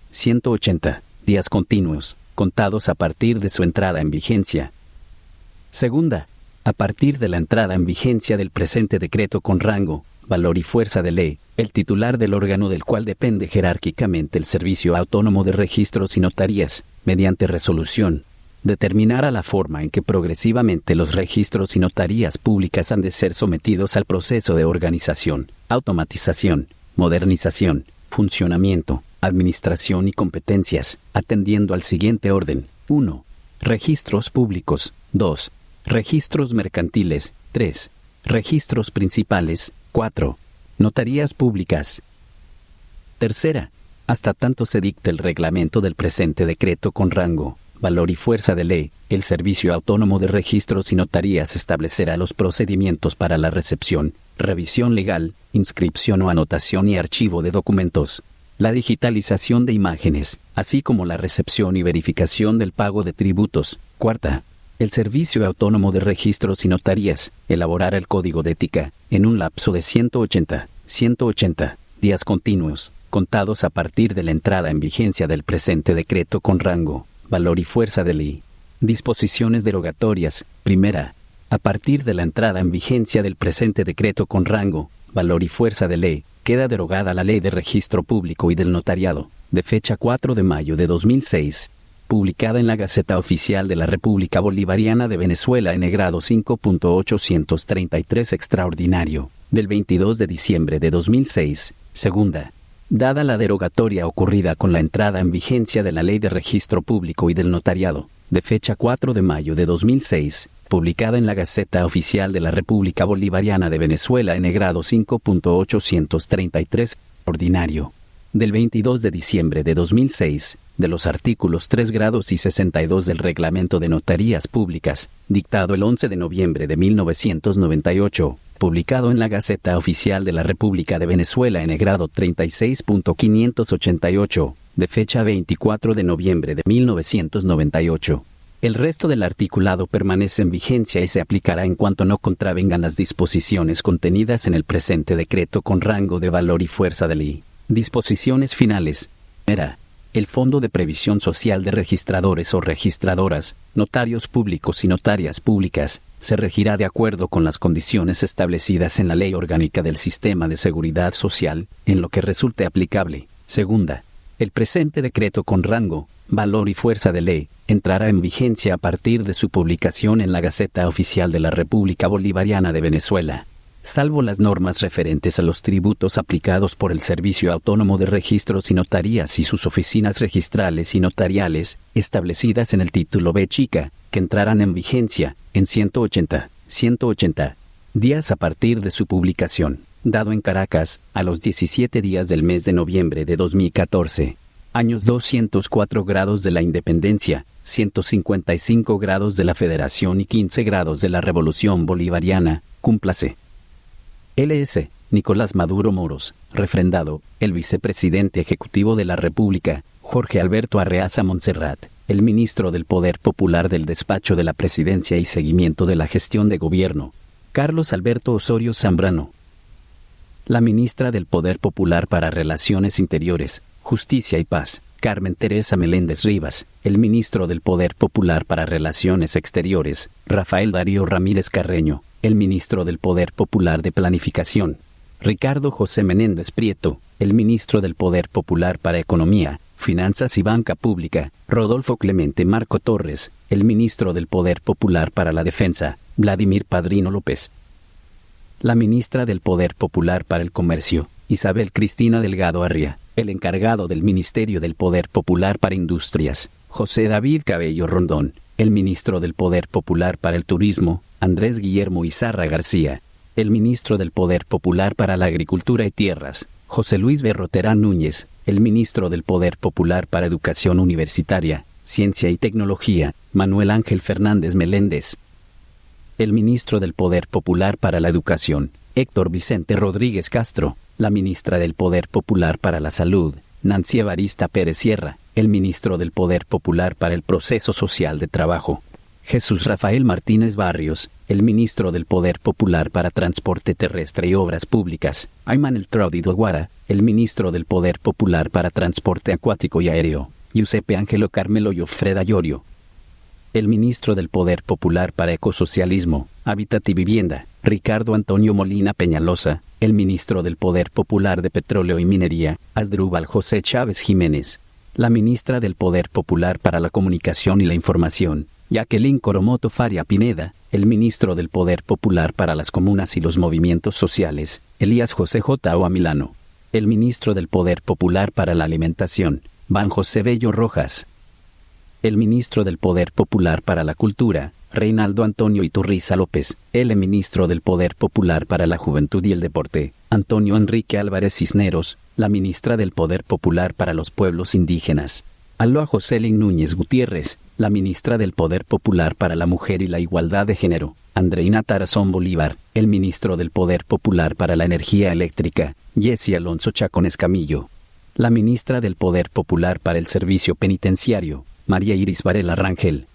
días continuos, contados a partir de su entrada en vigencia. Segunda. A partir de la entrada en vigencia del presente decreto con rango, valor y fuerza de ley, el titular del órgano del cual depende jerárquicamente el Servicio Autónomo de Registros y Notarías, mediante resolución, determinará la forma en que progresivamente los registros y notarías públicas han de ser sometidos al proceso de organización, automatización, modernización, funcionamiento, administración y competencias, atendiendo al siguiente orden: 1. Registros públicos. 2. Registros mercantiles. 3. Registros principales. 4. Notarías públicas. Tercera, hasta tanto se dicte el reglamento del presente decreto con rango, valor y fuerza de ley, el Servicio Autónomo de Registros y Notarías establecerá los procedimientos para la recepción, revisión legal, inscripción o anotación y archivo de documentos, la digitalización de imágenes, así como la recepción y verificación del pago de tributos. Cuarta, el Servicio Autónomo de Registros y Notarías elaborará el Código de Ética en un lapso de 180 días continuos, contados a partir de la entrada en vigencia del presente decreto con rango, valor y fuerza de ley. Disposiciones derogatorias. Primera, a partir de la entrada en vigencia del presente decreto con rango, valor y fuerza de ley, queda derogada la Ley de Registro Público y del Notariado, de fecha 4 de mayo de 2006, publicada en la Gaceta Oficial de la República Bolivariana de Venezuela en el grado 5.833 extraordinario, del 22 de diciembre de 2006. Segunda, dada la derogatoria ocurrida con la entrada en vigencia de la Ley de Registro Público y del Notariado, de fecha 4 de mayo de 2006, publicada en la Gaceta Oficial de la República Bolivariana de Venezuela en el grado 5.833 ordinario, del 22 de diciembre de 2006, de los artículos 3 grados y 62 del Reglamento de Notarías Públicas, dictado el 11 de noviembre de 1998, publicado en la Gaceta Oficial de la República de Venezuela en el grado 36.588, de fecha 24 de noviembre de 1998. El resto del articulado permanece en vigencia y se aplicará en cuanto no contravengan las disposiciones contenidas en el presente decreto con rango de valor y fuerza de ley. Disposiciones finales. Primera, el Fondo de Previsión Social de Registradores o Registradoras, Notarios Públicos y Notarias Públicas, se regirá de acuerdo con las condiciones establecidas en la Ley Orgánica del Sistema de Seguridad Social, en lo que resulte aplicable. Segunda, el presente decreto con rango, valor y fuerza de ley, entrará en vigencia a partir de su publicación en la Gaceta Oficial de la República Bolivariana de Venezuela, salvo las normas referentes a los tributos aplicados por el Servicio Autónomo de Registros y Notarías y sus oficinas registrales y notariales, establecidas en el título B chica, que entrarán en vigencia en 180 días a partir de su publicación, dado en Caracas, a los 17 días del mes de noviembre de 2014. Años 204 grados de la Independencia, 155 grados de la Federación y 15 grados de la Revolución Bolivariana, cúmplase. L.S. Nicolás Maduro Moros, refrendado, el vicepresidente ejecutivo de la República, Jorge Alberto Arreaza Montserrat, el ministro del Poder Popular del Despacho de la Presidencia y Seguimiento de la Gestión de Gobierno, Carlos Alberto Osorio Zambrano. La ministra del Poder Popular para Relaciones Interiores, Justicia y Paz, Carmen Teresa Meléndez Rivas, el ministro del Poder Popular para Relaciones Exteriores, Rafael Darío Ramírez Carreño, el ministro del Poder Popular de Planificación, Ricardo José Menéndez Prieto, el ministro del Poder Popular para Economía, Finanzas y Banca Pública, Rodolfo Clemente Marco Torres, el ministro del Poder Popular para la Defensa, Vladimir Padrino López. La ministra del Poder Popular para el Comercio, Isabel Cristina Delgado Arria, el encargado del Ministerio del Poder Popular para Industrias, José David Cabello Rondón, el ministro del Poder Popular para el Turismo, Andrés Guillermo Izarra García, el ministro del Poder Popular para la Agricultura y Tierras, José Luis Berroterán Núñez, el ministro del Poder Popular para Educación Universitaria, Ciencia y Tecnología, Manuel Ángel Fernández Meléndez, el ministro del Poder Popular para la Educación, Héctor Vicente Rodríguez Castro, la ministra del Poder Popular para la Salud, Nancy Evarista Pérez Sierra, el ministro del Poder Popular para el Proceso Social de Trabajo, Jesús Rafael Martínez Barrios, el ministro del Poder Popular para Transporte Terrestre y Obras Públicas, Ayman El Traudi Doguara, el ministro del Poder Popular para Transporte Acuático y Aéreo, Giuseppe Ángelo Carmelo Llofreda Llorio, El ministro del Poder Popular para Ecosocialismo, Hábitat y Vivienda, Ricardo Antonio Molina Peñalosa. El ministro del Poder Popular de Petróleo y Minería, Asdrúbal José Chávez Jiménez. La ministra del Poder Popular para la Comunicación y la Información, Jacqueline Coromoto Faria Pineda. El ministro del Poder Popular para las Comunas y los Movimientos Sociales, Elías José J. Oa Milano. El ministro del Poder Popular para la Alimentación, Van José Bello Rojas. El ministro del Poder Popular para la Cultura, Reinaldo Antonio Iturriza López. El ministro del Poder Popular para la Juventud y el Deporte, Antonio Enrique Álvarez Cisneros. La ministra del Poder Popular para los Pueblos Indígenas, Aloa Joselyn Núñez Gutiérrez. La ministra del Poder Popular para la Mujer y la Igualdad de Género, Andreina Tarazón Bolívar. El ministro del Poder Popular para la Energía Eléctrica, Jessy Alonso Chacón Escamillo. La ministra del Poder Popular para el Servicio Penitenciario, María Iris Varela Rangel.